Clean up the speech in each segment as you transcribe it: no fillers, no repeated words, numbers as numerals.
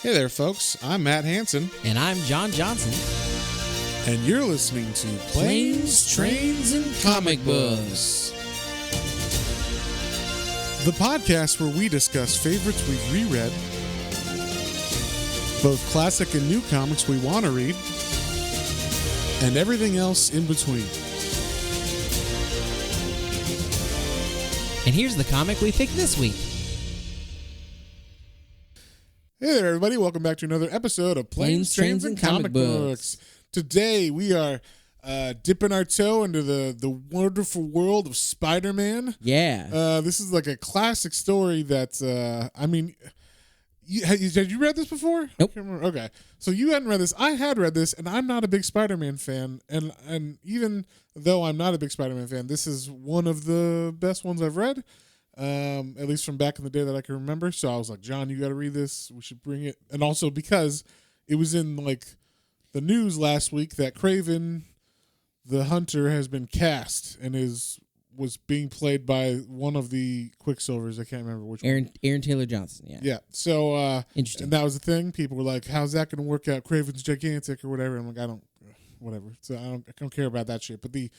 Hey there, folks. I'm Matt Hansen, And I'm John Johnson. and you're listening to Planes, Trains, and Comic Books. the podcast where we discuss favorites we've reread, both classic and new comics we want to read, and everything else in between. And here's the comic we picked this week. Hey there, everybody. Welcome back to another episode of Planes, Trains, and Comic Books. Today, we are dipping our toe into the wonderful world of Spider-Man. Yeah. This is like a classic story that, had you read this before? Nope. I can't remember. Okay. So you hadn't read this. I had read this, and I'm not a big Spider-Man fan. And even though I'm not a big Spider-Man fan, this is one of the best ones I've read. At least from back in the day that I can remember. So I was like, John, you got to read this. We should bring it. And also because it was in like the news last week that Kraven the Hunter has been cast and was being played by one of the Quicksilvers. I can't remember which one. Aaron Taylor Johnson. Yeah. Yeah. So Interesting. And that was the thing. People were like, how's that going to work out? Kraven's gigantic or whatever. I'm like, whatever. So I don't care about that shit. But the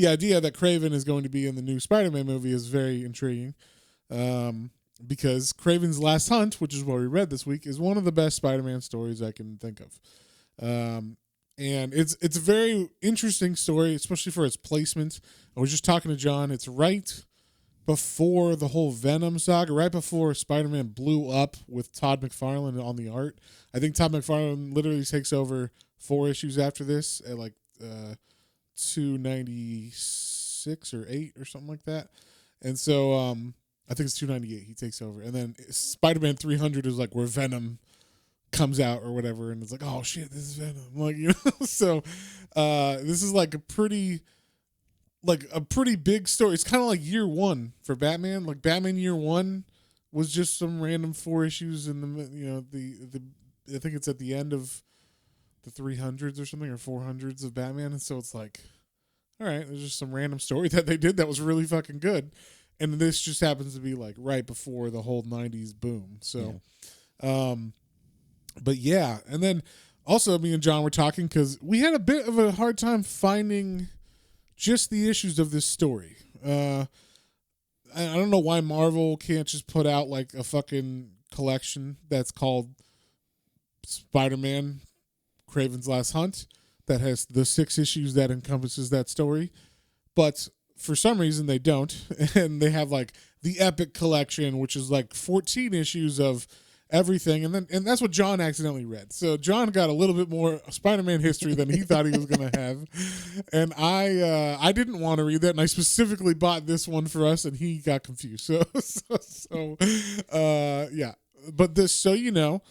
idea that Kraven is going to be in the new Spider-Man movie is very intriguing, because Kraven's Last Hunt, which is what we read this week, is one of the best Spider-Man stories I can think of. And it's a very interesting story, especially for its placement. I was just talking to John. It's right before the whole Venom saga, right before Spider-Man blew up with Todd McFarlane on the art. I think Todd McFarlane literally takes over 4 issues after this at like 296 or 8 or something like that. And so I think it's 298 he takes over. And then Spider-Man 300 is like where Venom comes out or whatever, and it's like, oh shit, this is Venom. Like, you know, so this is like a pretty big story. It's kind of like year one for Batman. Like Batman year one was just some random 4 issues in the, you know, the I think it's at the end of the 300s or something, or 400s of Batman. And so it's like, all right, there's just some random story that they did that was really fucking good. And this just happens to be like right before the whole 90s boom. So, but yeah. And then also me and John were talking because we had a bit of a hard time finding just the issues of this story. I don't know why Marvel can't just put out like a fucking collection that's called Spider-Man Kraven's Last Hunt that has the 6 issues that encompasses that story. But for some reason they don't. And they have like the Epic Collection, which is like 14 issues of everything. And that's what John accidentally read. So John got a little bit more Spider-Man history than he thought he was going to have. And I didn't want to read that. And I specifically bought this one for us, and he got confused. So yeah. But this, so you know,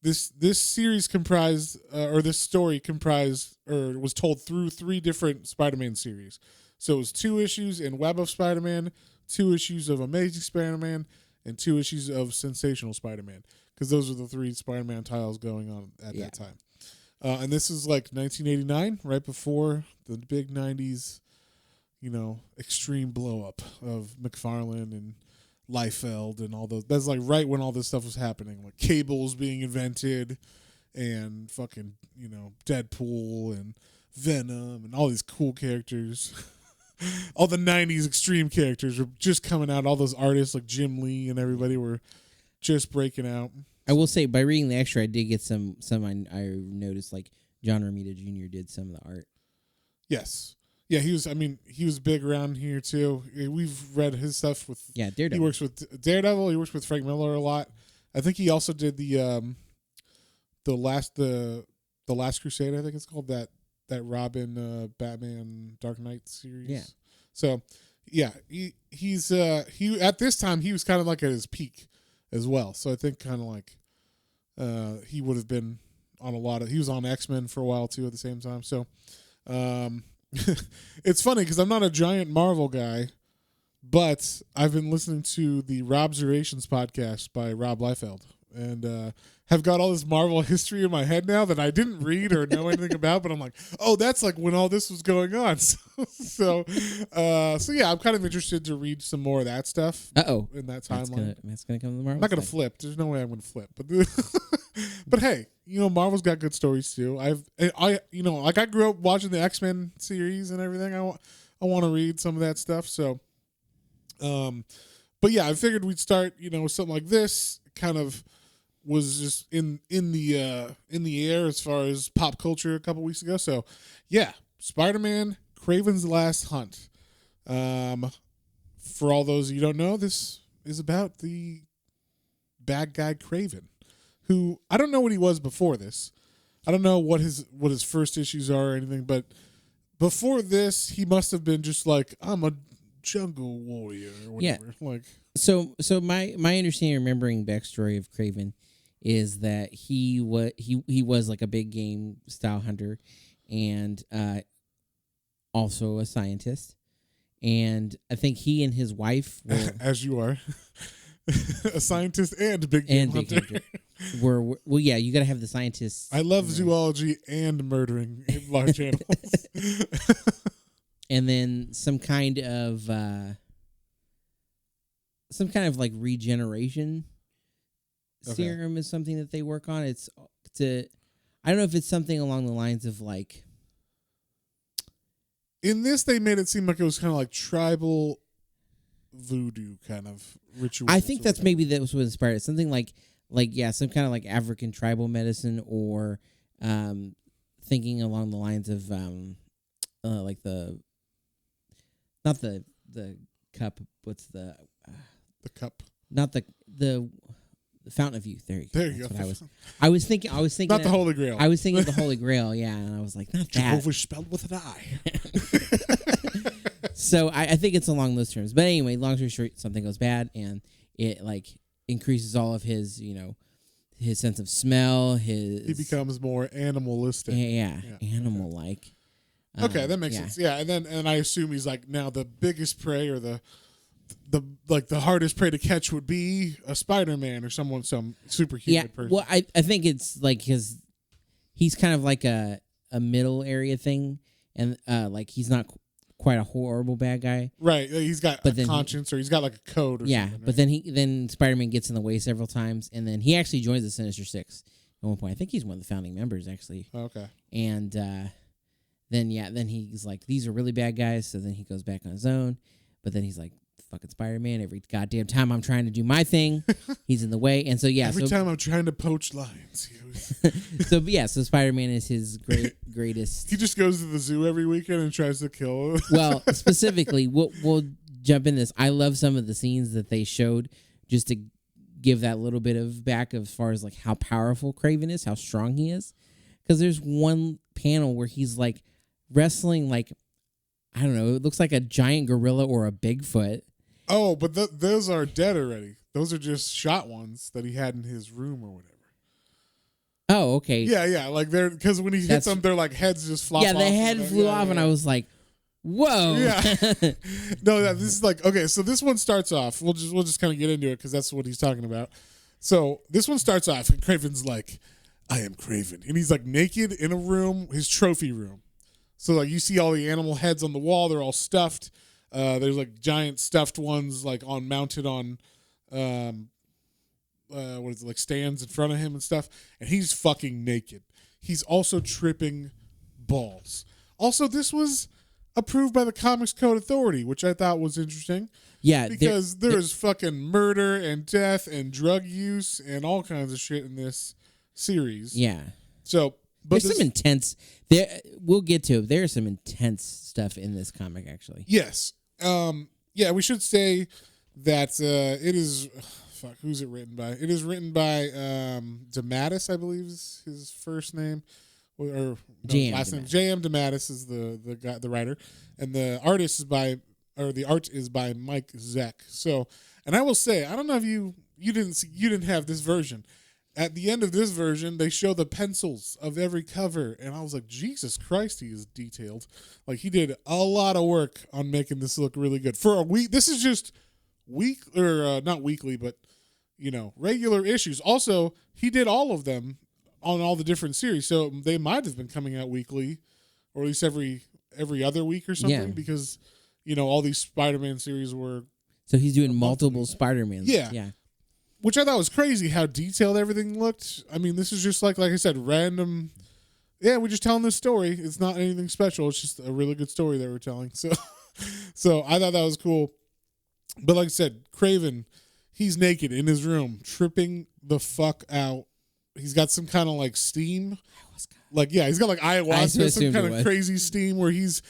this series this story was told through 3 different Spider-Man series. So it was 2 issues in Web of Spider-Man, 2 issues of Amazing Spider-Man, and 2 issues of Sensational Spider-Man, because those are the 3 Spider-Man titles going on at that time. And this is like 1989, right before the big 90s, you know, extreme blow up of McFarlane and Liefeld and all those. That's like right when all this stuff was happening, like Cable's being invented, and fucking, you know, Deadpool and Venom and all these cool characters. All the 90s extreme characters were just coming out. All those artists like Jim Lee and everybody were just breaking out. I will say, by reading the extra, I did get some I noticed, like John Romita Jr. did some of the art. Yes. Yeah, he was big around here too. We've read his stuff with Daredevil. He works with Daredevil. He works with Frank Miller a lot. I think he also did the Last Crusade, I think it's called, that Robin Batman Dark Knight series. Yeah. So yeah, he's at this time he was kind of like at his peak as well. So I think kind of like he would have been on he was on X-Men for a while too at the same time. So it's funny because I'm not a giant Marvel guy, but I've been listening to the Robservations podcast by Rob Liefeld, and have got all this Marvel history in my head now that I didn't read or know anything about, but I'm like, oh, that's like when all this was going on. So yeah, I'm kind of interested to read some more of that stuff. Uh-oh. In that timeline. That's gonna come to the Marvel. I'm not gonna flip. There's no way I'm gonna flip. But But hey, Marvel's got good stories too. I grew up watching the X-Men series and everything. I want to read some of that stuff. So, but yeah, I figured we'd start, with something like this. Kind of was just in the air as far as pop culture a couple weeks ago. So, yeah, Spider-Man: Kraven's Last Hunt. For all those of you who don't know, this is about the bad guy Kraven, who I don't know what he was before this. I don't know what his first issues are or anything, but before this, he must have been just like, I'm a jungle warrior or whatever. Yeah. Like, so my understanding, remembering backstory of Kraven, is that he was like a big game style hunter, and also a scientist. And I think he and his wife were, as you are, a scientist and big game hunter. Well, yeah, you got to have the scientists. I love zoology and murdering large animals. And then some kind of like regeneration serum is something that they work on. I don't know if it's something along the lines of like. In this, they made it seem like it was kind of like tribal voodoo kind of ritual. I think maybe that was what inspired it. Something like some kind of like African tribal medicine, or thinking along the lines of like not the cup. What's the cup? Not the fountain of youth. There you go. There you That's go. What I was thinking. Not the Holy Grail. I was thinking of the Holy Grail. Yeah, and I was like, not that. Jehovah spelled with an I. So I think it's along those terms. But anyway, long story short, something goes bad, and it like increases all of his, his sense of smell. He becomes more animalistic. Yeah. Animal like. Okay, that makes sense. Yeah, and I assume he's like now the biggest prey, or the hardest prey to catch would be a Spider-Man or some superhuman person. Well, I think it's like he's kind of like a middle area thing, and like he's not quite a horrible bad guy. Right. He's got a conscience, or he's got like a code or something. Right? But then Spider-Man gets in the way several times, and then he actually joins the Sinister Six at one point. I think he's one of the founding members, actually. Okay. And then he's like, these are really bad guys, so then he goes back on his own. But then he's like, fucking Spider-Man, every goddamn time I'm trying to do my thing, he's in the way. And so, every time I'm trying to poach lions. So Spider-Man is his greatest. He just goes to the zoo every weekend and tries to kill him. Well, specifically, we'll jump in this. I love some of the scenes that they showed just to give that little bit of back as far as like how powerful Kraven is, how strong he is. Because there's one panel where he's like wrestling, like, I don't know, it looks like a giant gorilla or a Bigfoot. Oh, but those are dead already. Those are just shot ones that he had in his room or whatever. Oh, okay. Yeah. Like they're, because when he hits them, their like heads just flop off. Yeah, the head flew off, and I was like, whoa. Yeah. No, this is like, okay, so this one starts off. We'll just kind of get into it because that's what he's talking about. So this one starts off, and Kraven's like, I am Kraven. And he's like naked in a room, his trophy room. So like you see all the animal heads on the wall, they're all stuffed. There's like giant stuffed ones like mounted on what is it, like stands in front of him and stuff, and he's fucking naked. He's also tripping balls. Also, this was approved by the Comics Code Authority, which I thought was interesting. Yeah, because there's fucking murder and death and drug use and all kinds of shit in this series. Yeah. So, but there's some intense. We'll get to it. There's some intense stuff in this comic, actually. Yes. Yeah, we should say that it is. Fuck, who's it written by? It is written by DeMatteis, I believe is his first name, or last name. J.M. DeMatteis is the guy, the writer, and the artist is the art is by Mike Zeck. So, and I will say, I don't know if you didn't have this version. At the end of this version, they show the pencils of every cover, and I was like, Jesus Christ, he is detailed. Like, he did a lot of work on making this look really good. For a week, this is just not weekly, but, regular issues. Also, he did all of them on all the different series, so they might have been coming out weekly, or at least every other week or something, because, all these Spider-Man series were... So he's doing multiple Spider-Mans. Yeah. which I thought was crazy how detailed everything looked. I mean, this is just like I said, random. Yeah, we're just telling this story. It's not anything special. It's just a really good story that we're telling. So, so I thought that was cool. But like I said, Kraven, he's naked in his room, tripping the fuck out. He's got some kind of like steam. Like, yeah, he's got like ayahuasca, some kind of crazy steam where he's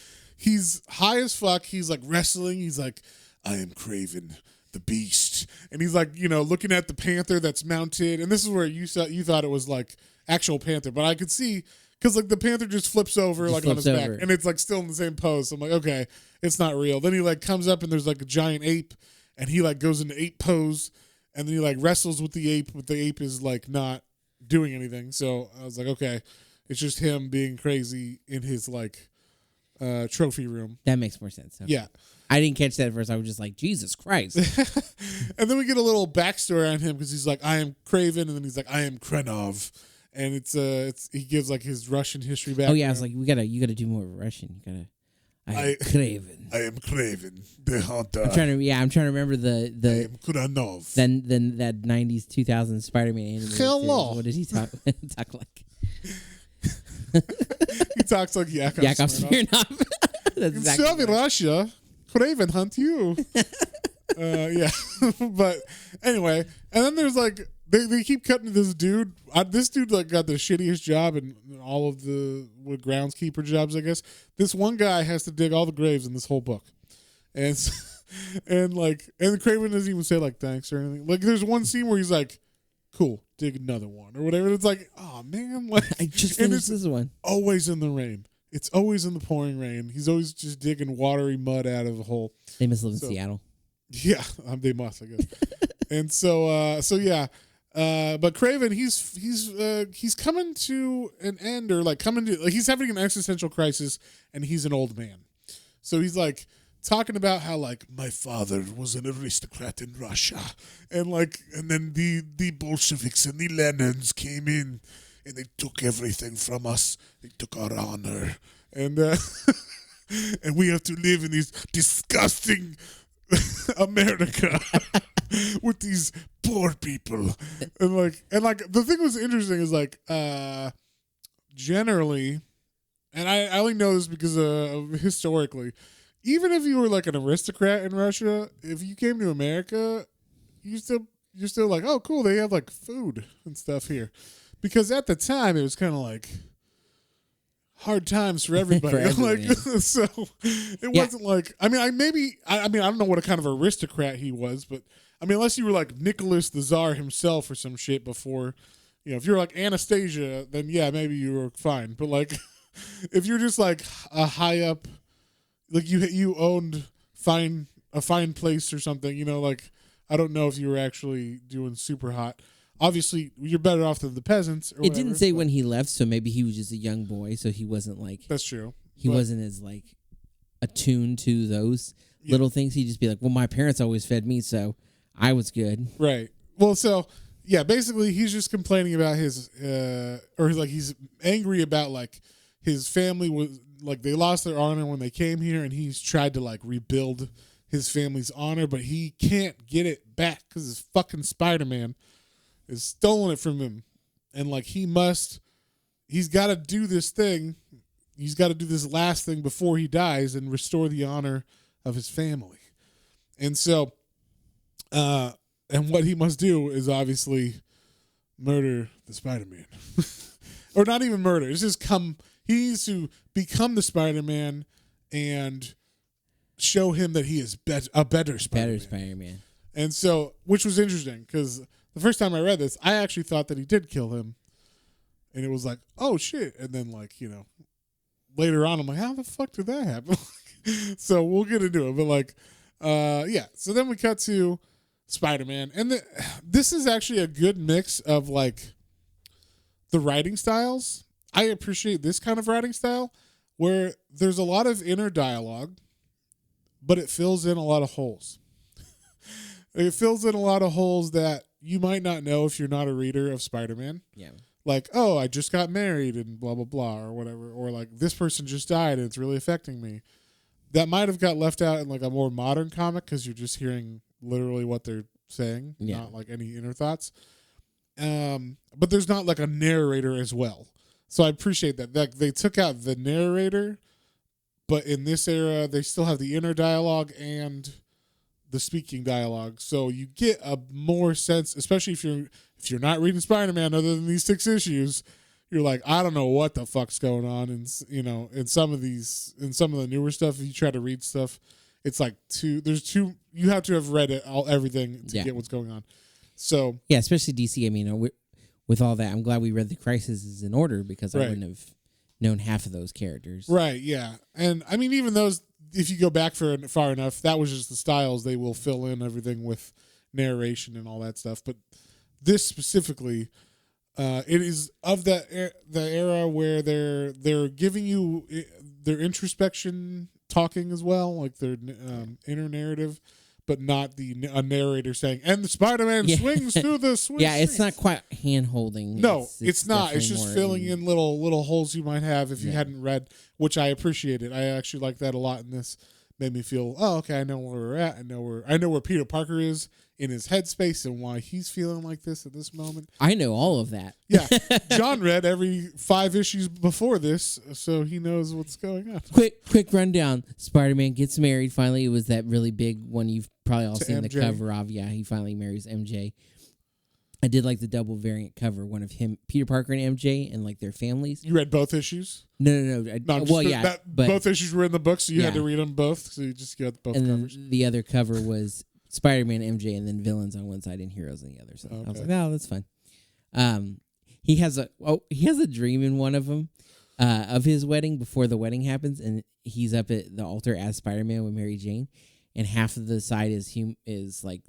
high as fuck. He's like wrestling. He's like, I am Kraven, the beast. And he's like, looking at the panther that's mounted. And this is where you thought it was like actual panther. But I could see, because like the panther just flips over on his back. And it's like still in the same pose. So I'm like, okay, it's not real. Then he like comes up and there's like a giant ape. And he like goes into ape pose. And then he like wrestles with the ape. But the ape is like not doing anything. So I was like, okay, it's just him being crazy in his like trophy room. That makes more sense. Okay. Yeah. I didn't catch that at first. I was just like, Jesus Christ. And then we get a little backstory on him because he's like, I am Kraven, and then he's like, I am Krenov. And it's he gives like his Russian history back. Oh yeah, I was like, you gotta do more Russian. You gotta I am Kraven. I am Kraven the Hunter. I'm trying to remember the I am Krenov. Then that 90s 2000s Spider-Man anime. Hello. What did he talk like? He talks like Yakov Smirnoff. That's in exactly Soviet Russia, Kraven hunt you. Yeah. But anyway, and then there's like they keep cutting to this dude. This dude like got the shittiest job in all of the groundskeeper jobs, I guess. This one guy has to dig all the graves in this whole book, and Kraven doesn't even say like thanks or anything. Like there's one scene where he's like, "Cool, dig another one" or whatever. It's like, oh man, like I just finished this one. Always in the rain. It's always in the pouring rain. He's always just digging watery mud out of a hole. They must live in Seattle. Yeah, they must, I guess. And so yeah. But Kraven, he's coming to an end, or like he's having an existential crisis, and he's an old man. So he's like talking about how like my father was an aristocrat in Russia, and then the Bolsheviks and the Lenins came in, and they took everything from us. They took our honor, and and we have to live in this disgusting America with these poor people. And the thing was interesting is like generally, and I only know this because historically, even if you were like an aristocrat in Russia, if you came to America, you're still like, oh cool, they have like food and stuff here. Because at the time, it was kind of like hard times for everybody. So it wasn't like, I don't know what kind of aristocrat he was, but I mean, unless you were like Nicholas the Tsar himself or some shit before, if you're like Anastasia, then yeah, maybe you were fine. But like, if you're just like a high up, like you owned a fine place or something, like I don't know if you were actually doing super hot. Obviously, you're better off than the peasants. Or it didn't say when he left, so maybe he was just a young boy, so he wasn't like... That's true. He wasn't as like attuned to those little things. He'd just be like, well, my parents always fed me, so I was good. Right. Well, so, yeah, basically, he's just complaining about his... or like he's angry about like his family was... Like they lost their honor when they came here, and he's tried to like rebuild his family's honor, but he can't get it back because his fucking Spider-Man is stolen it from him. And like he's got to do this thing. He's got to do this last thing before he dies and restore the honor of his family. And so, and what he must do is obviously murder the Spider-Man. Or not even murder. It's just he needs to become the Spider-Man and show him that he is a better Spider-Man. Better Spider-Man. And so, which was interesting because the first time I read this, I actually thought that he did kill him. And it was like, oh shit. And then like, later on, I'm like, how the fuck did that happen? So we'll get into it. But like, yeah. So then we cut to Spider-Man. And this is actually a good mix of like the writing styles. I appreciate this kind of writing style where there's a lot of inner dialogue, but it fills in a lot of holes. It fills in a lot of holes that you might not know if you're not a reader of Spider-Man. Yeah. Like, oh, I just got married and blah, blah, blah, or whatever. Or like, this person just died and it's really affecting me. That might have got left out in like a more modern comic because you're just hearing literally what they're saying, Yeah. not like any inner thoughts. But there's not like a narrator as well. So I appreciate that. Like they took out the narrator, but in this era they still have the inner dialogue and the speaking dialogue. So you get a more sense, especially if you're not reading Spider-Man other than these 6 issues, you're like, I don't know what the fuck's going on. And in some of the newer stuff, if you try to read stuff, it's like you have to have read everything to get what's going on. So yeah, especially DC. I mean, with all that, I'm glad we read the Crisis in order because I wouldn't have known half of those characters. Right, yeah. And I mean, even those, if you go back far enough, that was just the styles. They will fill in everything with narration and all that stuff. But this specifically, it is of the era where they're giving you their introspection talking as well, like their inner narrative, but not a narrator saying, and the Spider-Man swings through the swing. Yeah, it's not quite hand-holding. No, it's not. It's just filling in little holes you might have if you hadn't read, which I appreciated. I actually like that a lot in this. Made me feel, oh, okay, I know where we're at. I know where Peter Parker is in his headspace and why he's feeling like this at this moment. I know all of that. Yeah. John read every 5 issues before this, so he knows what's going on. Quick rundown. Spider-Man gets married. Finally, it was that really big one you've probably all seen MJ. the cover of. Yeah, he finally marries MJ. I did like the double variant cover, one of him, Peter Parker and MJ, and like their families. You read both issues? No. But both issues were in the book, so you had to read them both. So you just got both covers. And the other cover was Spider-Man, MJ, and then villains on one side and heroes on the other. So I was like, oh, that's fun. He has a dream in one of them of his wedding before the wedding happens, and he's up at the altar as Spider-Man with Mary Jane, and half of the side is like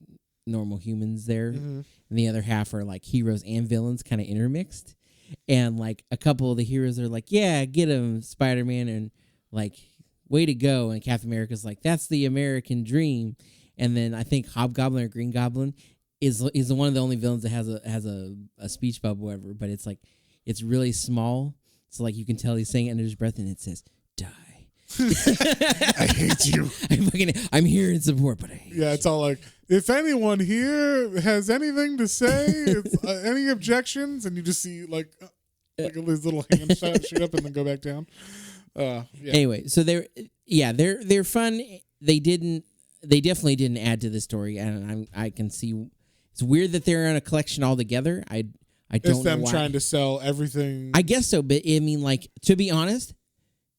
normal humans there, and the other half are like heroes and villains kind of intermixed. And like a couple of the heroes are like, yeah, get him, Spider-Man, and like, way to go. And Captain America's like, that's the American dream. And then I think Hobgoblin or Green Goblin is one of the only villains that has a speech bubble, whatever. But it's like, it's really small, so like you can tell he's saying it under his breath, and it says, "Die." I hate you. I'm here in support, but I hate you. It's all like, if anyone here has anything to say, any objections, and you just see like his little hand shoot up and then go back down. Anyway, so they're fun. They definitely didn't add to the story, and I can see it's weird that they're in a collection all together. I don't know why. It's them trying to sell everything. I guess so, but I mean, like, to be honest,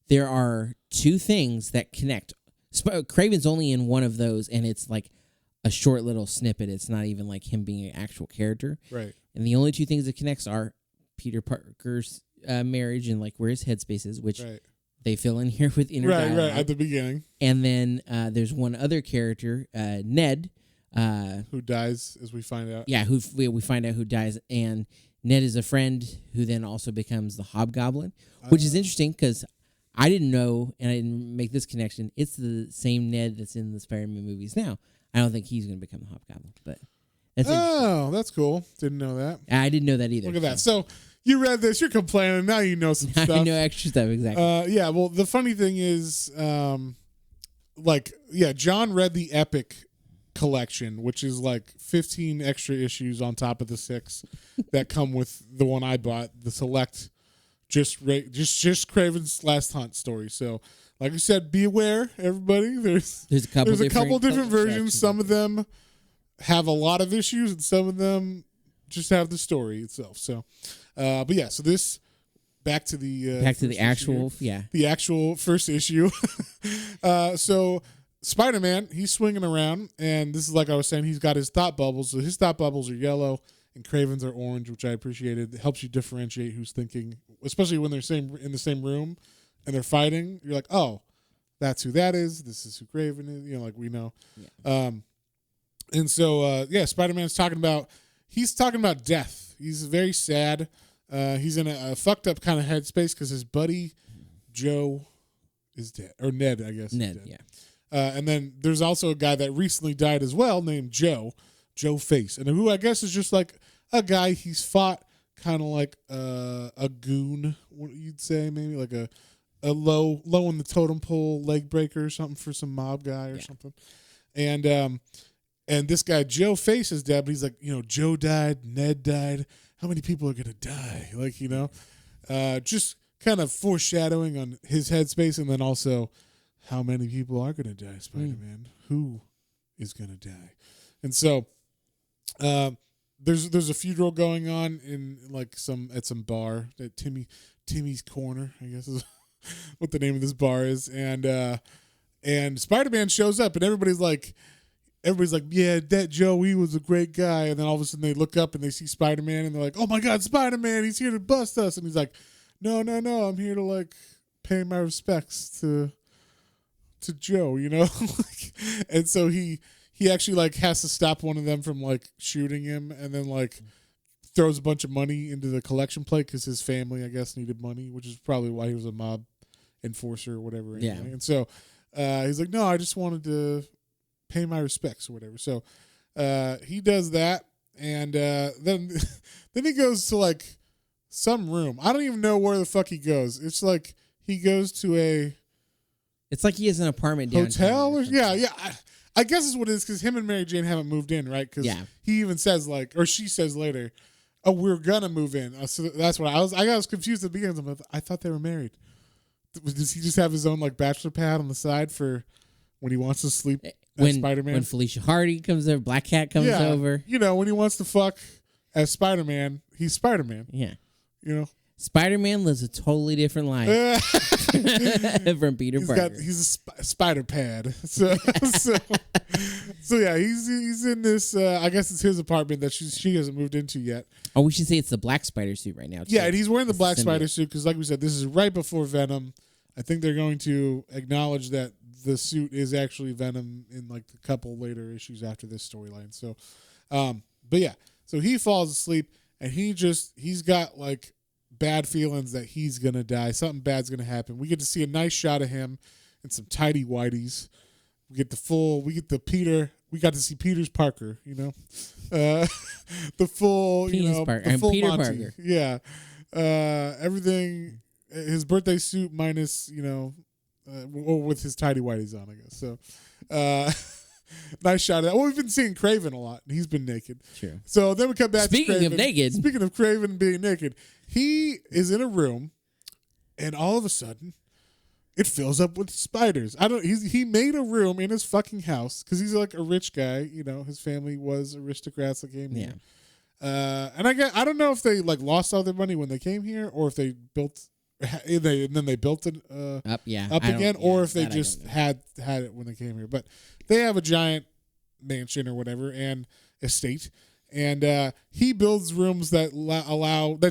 there are 2 things that connect. Kraven's only in one of those, and it's like a short little snippet. It's not even like him being an actual character. Right. And the only 2 things that connects are Peter Parker's marriage and like where his headspace is, which they fill in here with inner dialogue. Right, at the beginning. And then there's one other character, Ned. Who dies, as we find out. Yeah, we find out who dies. And Ned is a friend who then also becomes the Hobgoblin, which is interesting because I didn't know, and I didn't make this connection. It's the same Ned that's in the Spider-Man movies now. I don't think he's going to become the Hobgoblin, but that's cool. Didn't know that. I didn't know that either. Look at that. So you read this, you're complaining. Now you know some stuff. I know extra stuff, exactly. Well, the funny thing is, John read the Epic collection, which is like 15 extra issues on top of the 6 that come with the one I bought, the Select. Just Kraven's Last Hunt story. So, like I said, be aware, everybody. There's a couple different versions. Some of them have a lot of issues, and some of them just have the story itself. So, so this back to the actual first issue. So Spider-Man, he's swinging around, and this is like I was saying, he's got his thought bubbles. So his thought bubbles are yellow, and Kraven's are orange, which I appreciated. It helps you differentiate who's thinking, especially when they're in the same room and they're fighting. You're like, oh, that's who that is. This is who Kraven is. Like we know. Yeah. And so Spider-Man's talking about death. He's very sad. He's in a fucked up kind of headspace because his buddy Joe is dead, or Ned, I guess. Ned, yeah. And then there's also a guy that recently died as well, named Joe Face, and who I guess is just like a guy he's fought, kind of like a goon, what you'd say, maybe like a low in the totem pole leg breaker or something for some mob guy or something. And And this guy Joe Face is dead, but he's like, Joe died, Ned died. How many people are gonna die? Like, just kind of foreshadowing on his headspace, and then also how many people are gonna die. Spider-Man, who is gonna die? And so, there's a funeral going on in like at some bar at Timmy's Corner, I guess is what the name of this bar is, and Spider-Man shows up, and everybody's like, yeah, that Joe, he was a great guy. And then all of a sudden they look up and they see Spider-Man, and they're like, oh my God, Spider-Man, he's here to bust us. And he's like, no, I'm here to like pay my respects to Joe, and so he actually like has to stop one of them from like shooting him, and then like throws a bunch of money into the collection plate because his family, I guess, needed money, which is probably why he was a mob enforcer or whatever. Anyway. Yeah. And so he's like, no, I just wanted to pay my respects or whatever. So he does that, and then he goes to like some room. I don't even know where the fuck he goes. It's like he goes to it's like he has an apartment hotel or yeah. I guess is what it is, because him and Mary Jane haven't moved in, right? Because he even says like, or she says later, oh, we're gonna move in. So that's what I was confused at the beginning. I thought they were married. Does he just have his own like bachelor pad on the side for when he wants to sleep as Spider-Man? When Felicia Hardy comes over, Black Cat comes over. When he wants to fuck as Spider-Man, he's Spider-Man. Yeah. Spider-Man lives a totally different life from Peter Parker. He's a spider pad. So yeah, he's in this. I guess it's his apartment that she hasn't moved into yet. Oh, we should say it's the black spider suit right now. Yeah, and he's wearing the black spider suit because, like we said, this is right before Venom. I think they're going to acknowledge that the suit is actually Venom in like a couple later issues after this storyline. So, but yeah, so he falls asleep and he's got like bad feelings that he's gonna die. Something bad's gonna happen. We get to see a nice shot of him in some tidy whities. We got to see Peter's Parker, the full, the full Peter Monty. Parker. Yeah. Everything, his birthday suit minus, with his tidy whities on, I guess. So, nice shot of that. Well, we've been seeing Kraven a lot, and he's been naked. Sure. So then we come back to Kraven. Speaking of Kraven being naked, he is in a room, and all of a sudden, it fills up with spiders. He made a room in his fucking house because he's like a rich guy. His family was aristocrats that came here. And I don't know if they like lost all their money when they came here, or if they built. And then they built it up again, or if they just had it when they came here. But they have a giant mansion or whatever and estate, and he builds rooms that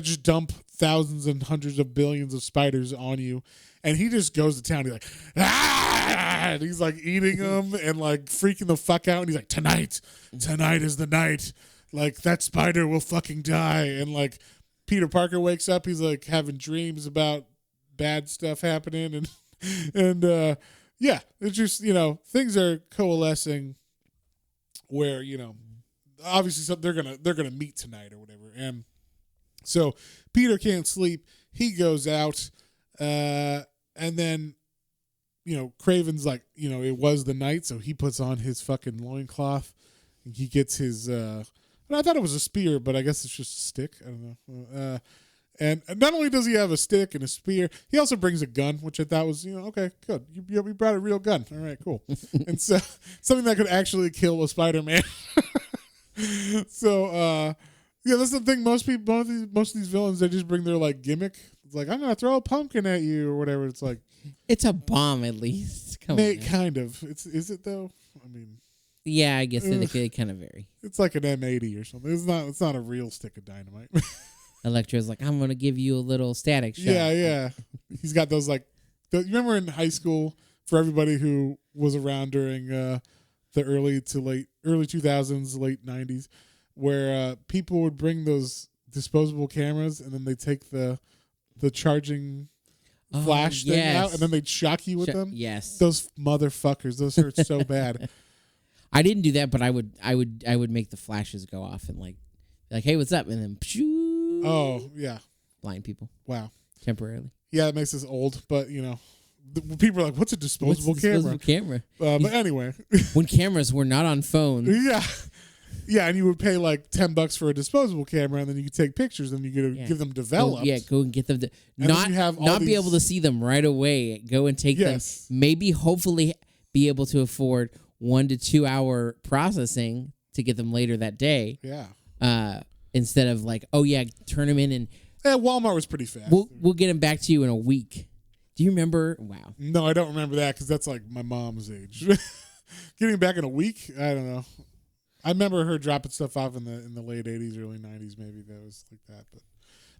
just dump thousands and hundreds of billions of spiders on you, and he just goes to town. He's like, and he's like eating them and like freaking the fuck out, and he's like, tonight is the night, like that spider will fucking die, and like. Peter Parker wakes up. He's like having dreams about bad stuff happening, and yeah, it's just things are coalescing where obviously they're gonna meet tonight or whatever, and so Peter can't sleep. He goes out, and then Kraven's like it was the night, so he puts on his fucking loincloth, and he gets his. I thought it was a spear, but I guess it's just a stick. I don't know. And not only does he have a stick and a spear, he also brings a gun, which I thought was, okay, good. You brought a real gun. All right, cool. And so something that could actually kill a Spider-Man. So, yeah, that's the thing. Most of these villains, they just bring their like gimmick. It's like, I'm gonna throw a pumpkin at you or whatever. It's like, it's a bomb at least. Come on, kind of. Is it though? I mean. Yeah, I guess they kind of vary. It's like an M80 or something. It's not a real stick of dynamite. Electro's like, I'm gonna give you a little static shot. Yeah. He's got those like. You remember in high school, for everybody who was around during the early 2000s, late 90s, where people would bring those disposable cameras and then they take the charging flash thing out and then they'd shock you with them. Yes, those motherfuckers. Those hurt so bad. I didn't do that, but I would make the flashes go off and like, hey, what's up? And then, oh yeah, blind people. Wow, temporarily. Yeah, it makes us old, but people are like, "What's a disposable camera?" But anyway, when cameras were not on phones. Yeah. Yeah, and you would pay like $10 for a disposable camera, and then you could take pictures, and you could give them developed. Go and get them. Not be able to see them right away. Go and take them. Maybe, hopefully, be able to afford 1 to 2 hour processing to get them later that day. Yeah. Instead of like, turn them in and. Walmart was pretty fast. We'll get them back to you in a week. Do you remember? Wow. No, I don't remember that because that's like my mom's age. Getting back in a week, I don't know. I remember her dropping stuff off in the late 80s, early 90s, maybe that was like that. But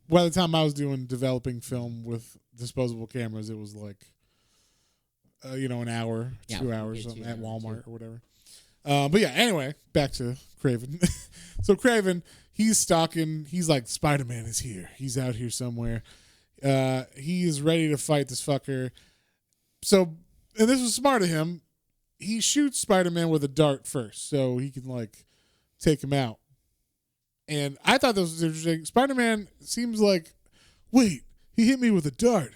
by the time I was developing film with disposable cameras, it was like, an hour, 2 hours something at Walmart or whatever. But yeah, anyway, back to Kraven. So Kraven, he's stalking. He's like, Spider-Man is here. He's out here somewhere. He is ready to fight this fucker. So, and this was smart of him. He shoots Spider-Man with a dart first, so he can like take him out. And I thought this was interesting. Spider-Man seems like, wait, he hit me with a dart.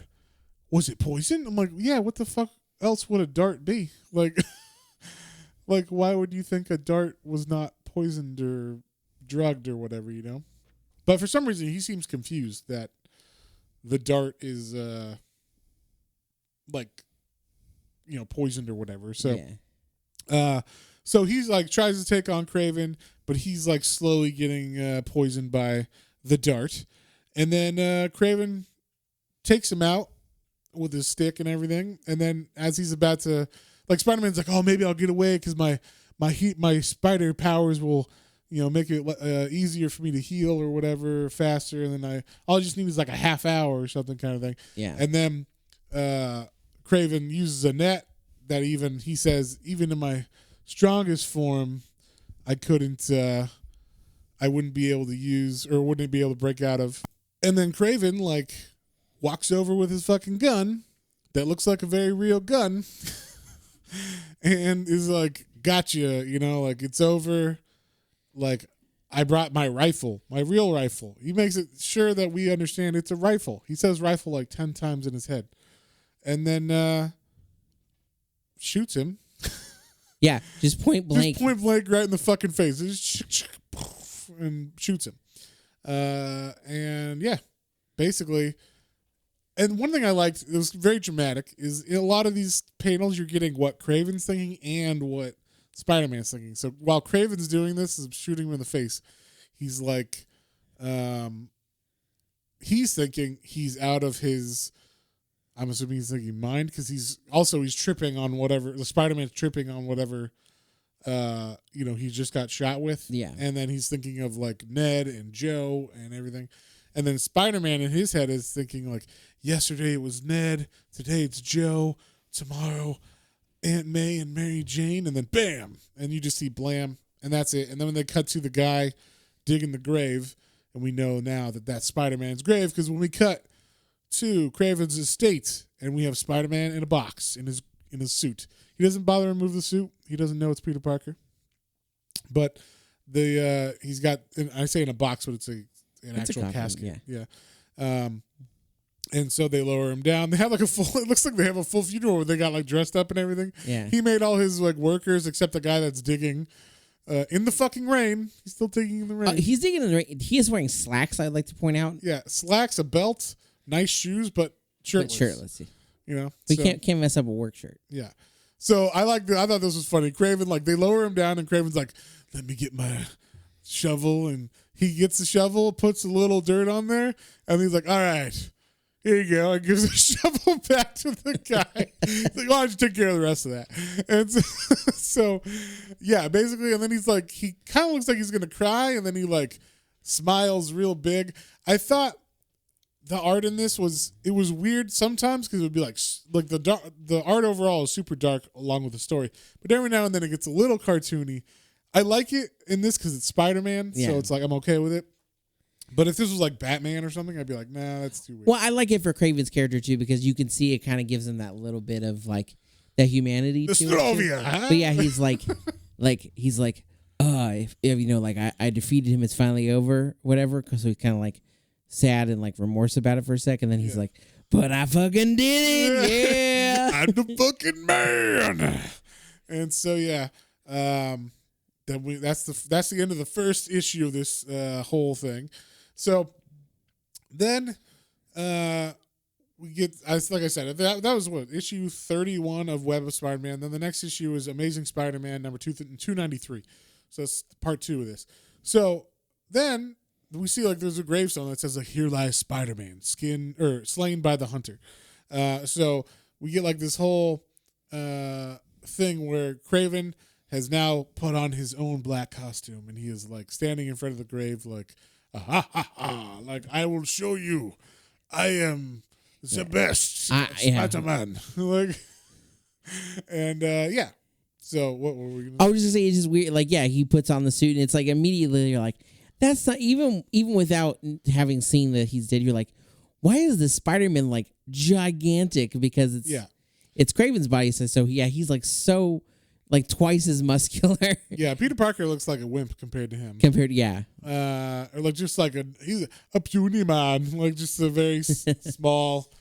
Was it poison? I'm like, yeah. What the fuck else would a dart be? Like, like why would you think a dart was not poisoned or drugged or whatever? But for some reason, he seems confused that the dart is poisoned or whatever. So, so he's like tries to take on Kraven, but he's like slowly getting poisoned by the dart, and then Kraven takes him out with his stick and everything. And then as he's about to, like, Spider-Man's like, oh, maybe I'll get away because my spider powers will, make it easier for me to heal or whatever faster. And then all I just need is like a half hour or something kind of thing. Yeah. And then Kraven uses a net that he says, even in my strongest form, I wouldn't be able to use or wouldn't be able to break out of. And then Kraven like walks over with his fucking gun that looks like a very real gun and is like, gotcha, like it's over. Like, I brought my rifle, my real rifle. He makes it sure that we understand it's a rifle. He says rifle like 10 times in his head. And then shoots him. Yeah, just point blank. Just point blank right in the fucking face. And shoots him. And yeah, basically. And one thing I liked, it was very dramatic, is in a lot of these panels you're getting what Kraven's thinking and what Spider-Man's thinking. So while Kraven's doing this, is shooting him in the face, he's like, he's thinking he's out of his, I'm assuming he's thinking mind, because he's tripping on whatever, the Spider-Man's tripping on whatever, he just got shot with. Yeah. And then he's thinking of like Ned and Joe and everything. And then Spider-Man in his head is thinking like, yesterday it was Ned, today it's Joe, tomorrow Aunt May and Mary Jane, and then bam, and you just see blam, and that's it. And then when they cut to the guy digging the grave, and we know now that that's Spider-Man's grave, because when we cut to Kraven's estate, and we have Spider-Man in a box in his suit, he doesn't bother to remove the suit. He doesn't know it's Peter Parker, but he's got, and I say in a box, but it's an actual casket. Yeah. And so they lower him down. They have like it looks like they have a full funeral where they got like dressed up and everything. Yeah. He made all his like workers except the guy that's digging in the fucking rain. He's still digging in the rain. He's digging in the rain. He is wearing slacks, I'd like to point out. Yeah. Slacks, a belt, nice shoes, but shirtless. We can't mess up a work shirt. Yeah. So I thought this was funny. Kraven, like, they lower him down and Kraven's like, let me get my shovel, and he gets the shovel, puts a little dirt on there, and he's like, all right, here you go, and gives the shovel back to the guy. He's like, I'll just take care of the rest of that. And so yeah, basically, and then he's like, he kind of looks like he's gonna cry, and then he like smiles real big. I thought the art in this was weird sometimes, because it would be like the art overall is super dark along with the story, but every now and then it gets a little cartoony. I like it in this because it's Spider-Man, so it's like I'm okay with it. But if this was like Batman or something, I'd be like, nah, that's too weird. Well, I like it for Kraven's character too, because you can see it kind of gives him that little bit of like that humanity. Nostrovia, huh? But yeah, he's like, if like I defeated him, it's finally over, whatever. Because he's kind of like sad and like remorse about it for a second. Then he's like, but I fucking did it, I'm the fucking man. And so yeah, that's the end of the first issue of this whole thing. So then we get, like I said, that was what, issue 31 of Web of Spider-Man. Then the next issue is Amazing Spider-Man number 293. So that's part 2 of this. So then we see like there's a gravestone that says like, "Here lies Spider-Man, slain by the Hunter." So we get like this whole thing where Kraven has now put on his own black costume, and he is like standing in front of the grave, like, "Ha ha ha! Like, I will show you, I am the best Spider-Man." Like, and yeah. So what were we gonna I was just saying, it's just weird. Like, yeah, he puts on the suit, and it's like immediately you're like, that's not even without having seen that he's dead. You're like, why is the Spider-Man like gigantic? Because it's Kraven's body. So yeah, he's like so like twice as muscular. Yeah, Peter Parker looks like a wimp compared to him. Or like just like he's a puny man, like just a very small.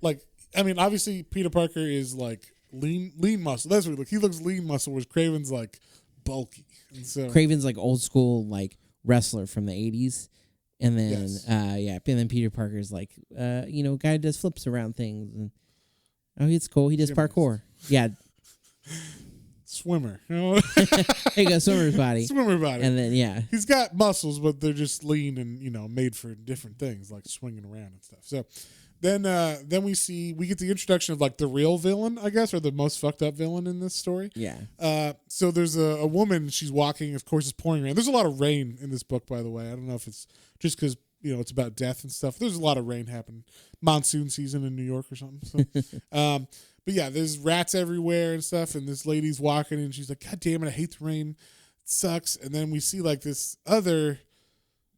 Like, I mean, obviously Peter Parker is like lean muscle. That's what he looks lean muscle, whereas Kraven's like bulky. And so Kraven's like old school like wrestler from the 80s. And then and then Peter Parker's like guy who does flips around things, and it's cool. He does parkour. Yeah. Swimmer. There you go, swimmer's body. Swimmer body. And then he's got muscles, but they're just lean and made for different things like swinging around and stuff. So then we get the introduction of like the real villain, I guess, or the most fucked up villain in this story. Yeah. So there's a woman, she's walking, of course it's pouring rain. There's a lot of rain in this book, by the way. I don't know if it's just because it's about death and stuff. There's a lot of rain happening. Monsoon season in New York or something. So but yeah, there's rats everywhere and stuff, and this lady's walking and she's like, "God damn it, I hate the rain. It sucks." And then we see like this other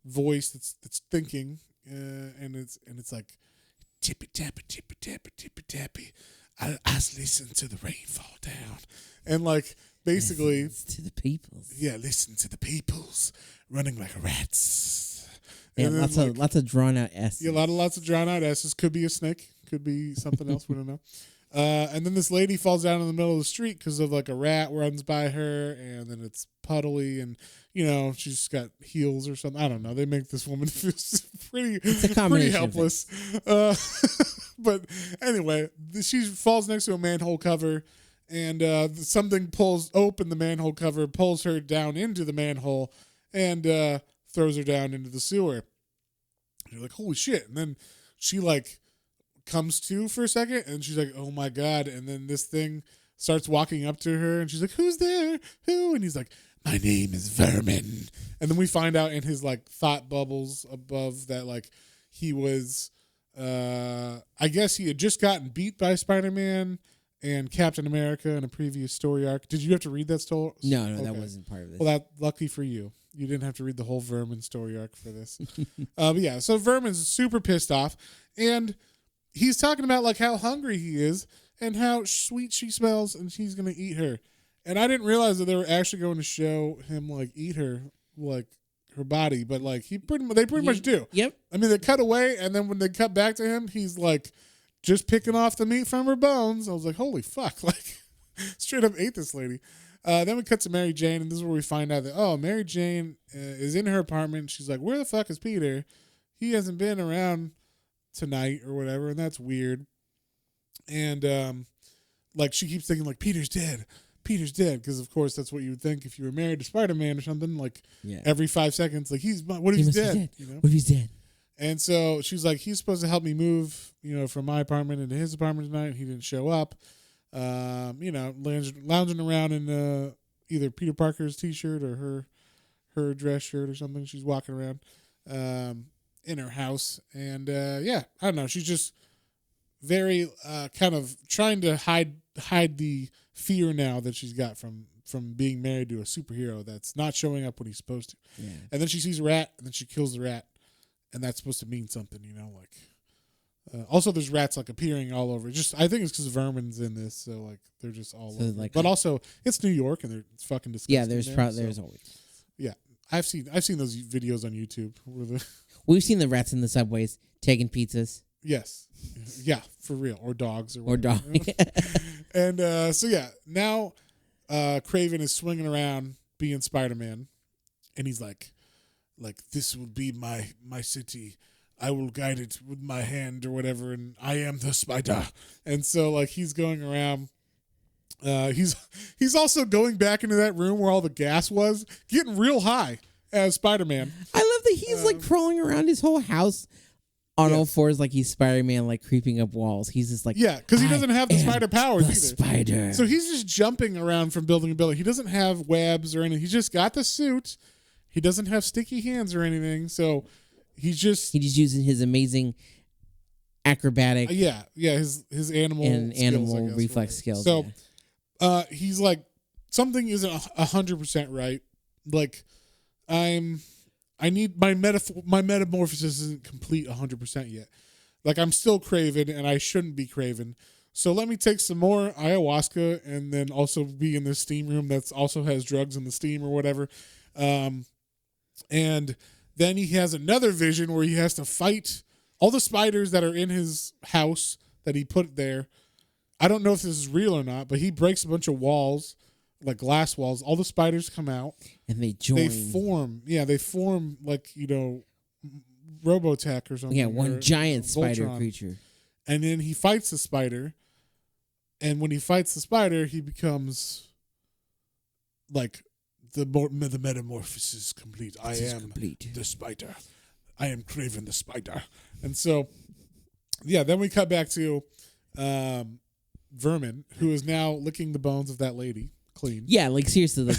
voice that's thinking, and it's like, "Tippy tappy, tippy tappy, tippy tappy. I listen to the rain fall down." And like basically listen to the peoples. Yeah, listen to the peoples running like rats. Yeah, and lots of drawn out S's. Yeah, lots of drawn out S's. Could be a snake, could be something else, we don't know. And then this lady falls down in the middle of the street because of like a rat runs by her, and then it's puddly, and she's got heels or something. I don't know. They make this woman feel pretty helpless. But anyway, she falls next to a manhole cover, and something pulls open the manhole cover, pulls her down into the manhole, and throws her down into the sewer. And you're like, holy shit! And then she like comes to for a second, and she's like, "Oh my god!" And then this thing starts walking up to her, and she's like, "Who's there? Who?" And he's like, "My name is Vermin." And then we find out in his like thought bubbles above that like he was, I guess he had just gotten beat by Spider-Man and Captain America in a previous story arc. Did you have to read that story? No, okay. That wasn't part of this. Well, lucky for you. You didn't have to read the whole Vermin story arc for this. But yeah, so Vermin's super pissed off, and he's talking about like how hungry he is and how sweet she smells, and she's gonna eat her. And I didn't realize that they were actually going to show him like eat her, like her body, but like they pretty much do. Yep. I mean, they cut away, and then when they cut back to him, he's like just picking off the meat from her bones. I was like, holy fuck! Like straight up ate this lady. Then we cut to Mary Jane, and this is where we find out that Mary Jane is in her apartment. She's like, where the fuck is Peter? He hasn't been around tonight or whatever, and that's weird. And like she keeps thinking like Peter's dead, because of course that's what you would think if you were married to Spider-Man or something. Like every 5 seconds, like what if he's dead? What if he's dead? And so she's like, he's supposed to help me move, from my apartment into his apartment tonight. He didn't show up. Lounging around in either Peter Parker's t-shirt or her dress shirt or something. She's walking around in her house, and I don't know. She's just very kind of trying to hide the fear now that she's got from being married to a superhero that's not showing up when he's supposed to. Yeah. And then she sees a rat, and then she kills the rat, and that's supposed to mean something, like. Also, there's rats like appearing all over. I think it's because Vermin's in this, so like they're just all over. Like, but also, it's New York, and it's fucking disgusting. Yeah, there's always. Yeah, I've seen those videos on YouTube. We've seen the rats in the subways taking pizzas. Yes. Yeah, for real. Or dogs or Or whatever. dog. And now Kraven is swinging around being Spider-Man, and he's like this will be my city. I will guide it with my hand or whatever, and I am the spider. And so like he's going around. He's also going back into that room where all the gas was, getting real high as Spider-Man. I love that he's like crawling around his whole house on all fours like he's Spider-Man, like creeping up walls. He's just like, Yeah, because he doesn't have the spider powers the either. Spider. So he's just jumping around from building to building. He doesn't have webs or anything. He's just got the suit. He doesn't have sticky hands or anything. So he's just using his amazing acrobatic his animal and skills, animal reflex skills. So he's like, something isn't 100% right. Like I need my metamorphosis isn't complete 100% yet. Like I'm still Kraven and I shouldn't be Kraven. So let me take some more ayahuasca and then also be in this steam room that also has drugs in the steam or whatever. And then he has another vision where he has to fight all the spiders that are in his house that he put there. I don't know if this is real or not, but he breaks a bunch of walls, like glass walls. All the spiders come out. And they join. They form like, Robotech or something. Yeah, one giant spider Voltron. creature. And then he fights the spider. And when he fights the spider, he becomes like the metamorphosis is complete. I am complete. The spider. I am Kraven the spider. And so, then we cut back to Vermin, who is now licking the bones of that lady clean. Yeah, like seriously, like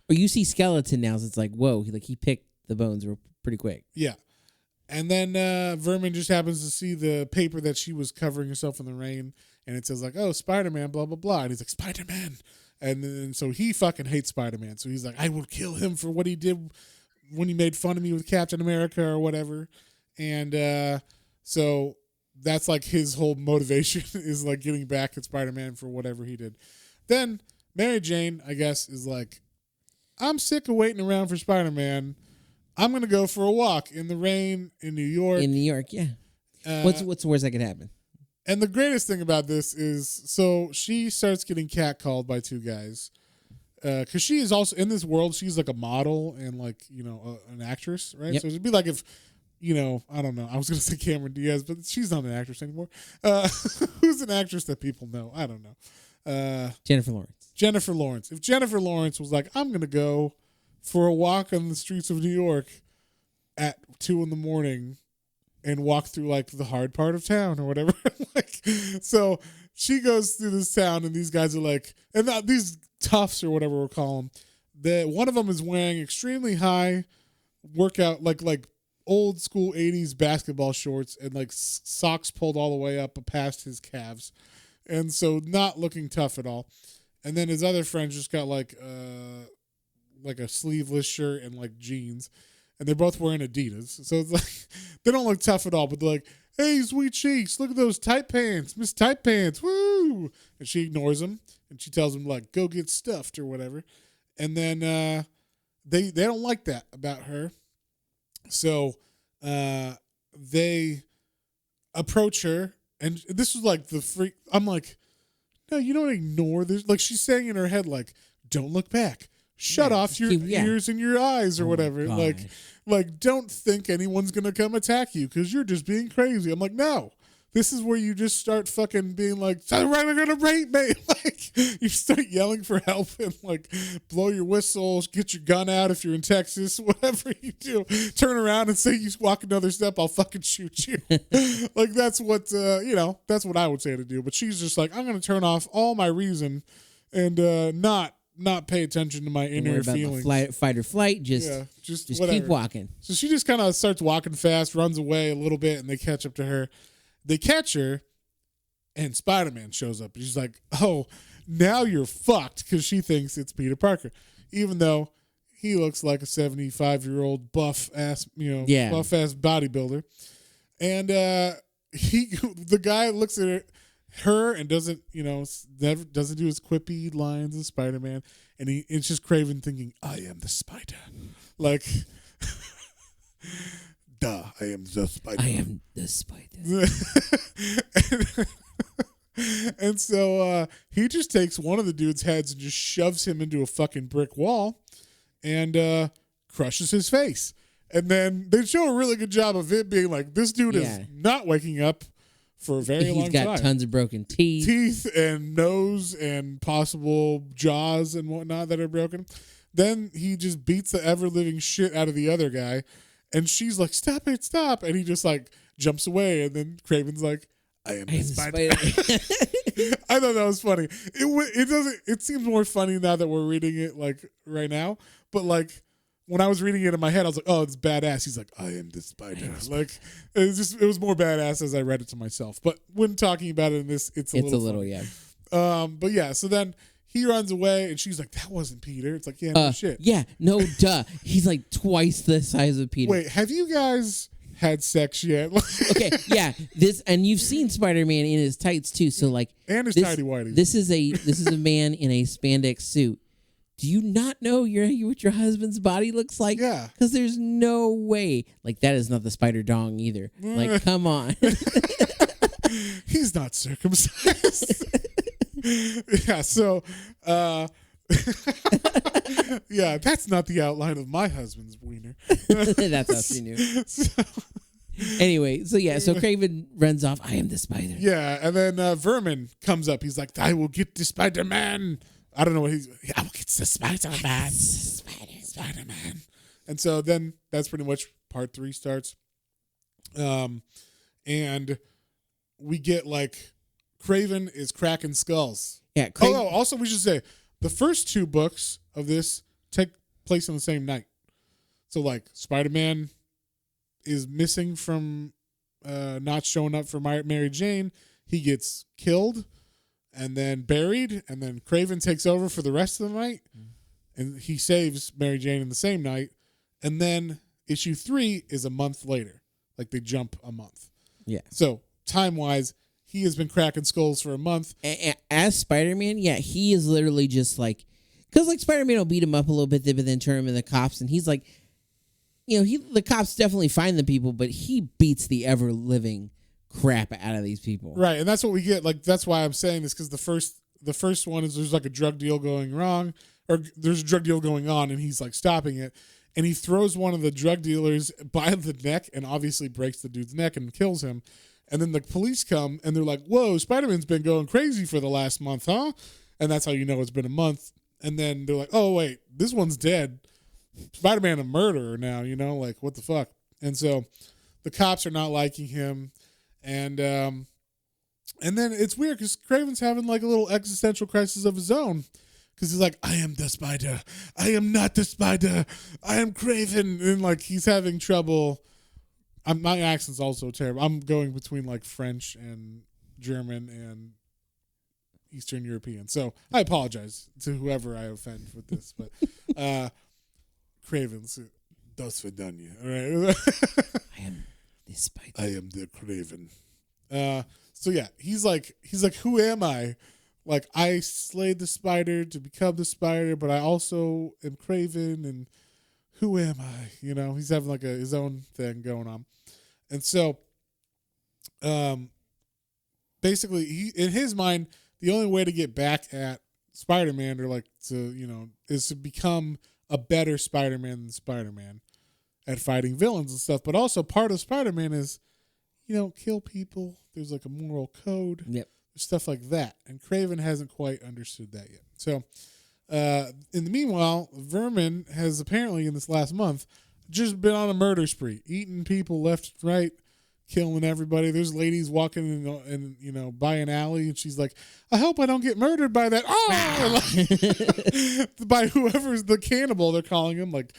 or you see Skeleton now, so it's like, whoa, he picked the bones real pretty quick. Yeah. And then Vermin just happens to see the paper that she was covering herself in the rain, and it says like, oh, Spider-Man, blah, blah, blah. And he's like, Spider-Man. And then so he fucking hates Spider-Man. So he's like, I will kill him for what he did when he made fun of me with Captain America or whatever. And so that's like his whole motivation is like getting back at Spider-Man for whatever he did. Then Mary Jane, I guess, is like, I'm sick of waiting around for Spider-Man. I'm going to go for a walk in the rain in New York. In New York, yeah. What's the worst that could happen? And the greatest thing about this is, so she starts getting catcalled by two guys. Because she is also, in this world, she's like a model and like, an actress, right? Yep. So it'd be like if, I don't know. I was going to say Cameron Diaz, but she's not an actress anymore. Who's an actress that people know? I don't know. Jennifer Lawrence. Jennifer Lawrence. If Jennifer Lawrence was like, I'm going to go for a walk on the streets of New York at 2 a.m. and walk through like the hard part of town or whatever. So she goes through this town and these guys are like, and these toughs or whatever we'll call them, one of them is wearing extremely high workout, like old school 80s basketball shorts and like socks pulled all the way up past his calves. And so not looking tough at all. And then his other friend just got like a sleeveless shirt and like jeans, and they're both wearing Adidas. So it's like they don't look tough at all, but they're like, "Hey, sweet cheeks, look at those tight pants, Miss Tight Pants, woo!" And she ignores him, and she tells him like, "Go get stuffed" or whatever. And then they don't like that about her, so they approach her, and this was like the freak. I'm like, no, you don't ignore this. Like she's saying in her head, like, "Don't look back. Shut off your ears and your eyes," or whatever. Like, don't think anyone's gonna come attack you because you're just being crazy. I'm like, no. This is where you just start fucking being like, "They're gonna rape me!" Like you start yelling for help and like blow your whistle, get your gun out if you're in Texas, whatever you do. Turn around and say you walk another step, I'll fucking shoot you. Like that's what that's what I would say to do. But she's just like, I'm gonna turn off all my reason and not pay attention to my inner feelings. Fight or flight, just keep walking. So she just kind of starts walking fast, runs away a little bit, and they catch up to her. They catch her, and Spider-Man shows up. And she's like, "Oh, now you're fucked," because she thinks it's Peter Parker, even though he looks like a 75-year-old buff ass bodybuilder. And the guy looks at her and doesn't do his quippy lines of Spider-Man, and it's just Kraven thinking, "I am the spider." Like, duh, I am the spider. I am the spider. And so he just takes one of the dude's heads and just shoves him into a fucking brick wall and crushes his face. And then they show a really good job of it being like, this dude is not waking up for a very long time. He's got tons of broken teeth. Teeth and nose and possible jaws and whatnot that are broken. Then he just beats the ever-living shit out of the other guy. And she's like, stop it, stop. And he just like jumps away. And then Kraven's like, I am the spider. I thought that was funny. It seems more funny now that we're reading it like right now. But like when I was reading it in my head, I was like, oh, it's badass. He's like, I am the spider. Like it was more badass as I read it to myself. But when talking about it in this, it's a little yeah. But yeah, so then he runs away and she's like, that wasn't Peter. It's like, yeah, no shit. Yeah, no duh. He's like twice the size of Peter. Wait, have you guys had sex yet? Okay, yeah. And you've seen Spider-Man in his tights too. So like, and his tidy whities. This is a man in a spandex suit. Do you not know what your husband's body looks like? Yeah. Because there's no way. Like that is not the spider dong either. Like, come on. He's not circumcised. Yeah. So, yeah, that's not the outline of my husband's wiener. That's how she knew. Anyway, so Kraven runs off. I am the spider. Yeah, and then Vermin comes up. He's like, I will get the Spider-Man. I don't know what I will get the Spider-Man. Spider-Man. And so then that's pretty much part 3 starts. And we get like Kraven is cracking skulls. Yeah. Also we should say the first 2 books of this take place on the same night. So like Spider-Man is missing from not showing up for Mary Jane. He gets killed and then buried, and then Kraven takes over for the rest of the night, and he saves Mary Jane in the same night. And then issue 3 is a month later. Like they jump a month. Yeah. So time-wise, he has been cracking skulls for a month. As Spider-Man, yeah, he is literally just like, because like Spider-Man will beat him up a little bit, but then turn him into the cops, and he's like, the cops definitely find the people, but he beats the ever-living crap out of these people. Right, and that's what we get. Like that's why I'm saying this, because the first one is there's like a drug deal going wrong, or there's a drug deal going on, and he's like stopping it, and he throws one of the drug dealers by the neck and obviously breaks the dude's neck and kills him. And then the police come and they're like, whoa, Spider-Man's been going crazy for the last month, huh? And that's how you know it's been a month. And then they're like, oh, wait, this one's dead. Spider-Man a murderer now, like what the fuck? And so the cops are not liking him. And then it's weird because Kraven's having like a little existential crisis of his own. Because he's like, I am the spider. I am not the spider. I am Kraven. And like he's having trouble. My accent's also terrible. I'm going between like French and German and Eastern European. So I apologize to whoever I offend with this. But Kraven's das Vidania. All right. I am the spider. I am the Kraven. So yeah, he's like, who am I? Like I slayed the spider to become the spider, but I also am Kraven, and who am I? He's having like his own thing going on. And so, basically, in his mind, the only way to get back at Spider-Man or like to, is to become a better Spider-Man than Spider-Man at fighting villains and stuff. But also part of Spider-Man is, kill people. There's like a moral code. Yep. Stuff like that. And Kraven hasn't quite understood that yet. So, in the meanwhile, Vermin has apparently in this last month just been on a murder spree, eating people left and right, killing everybody. There's ladies walking in by an alley, and she's like, I hope I don't get murdered by that. Oh, by whoever's the cannibal, they're calling him, and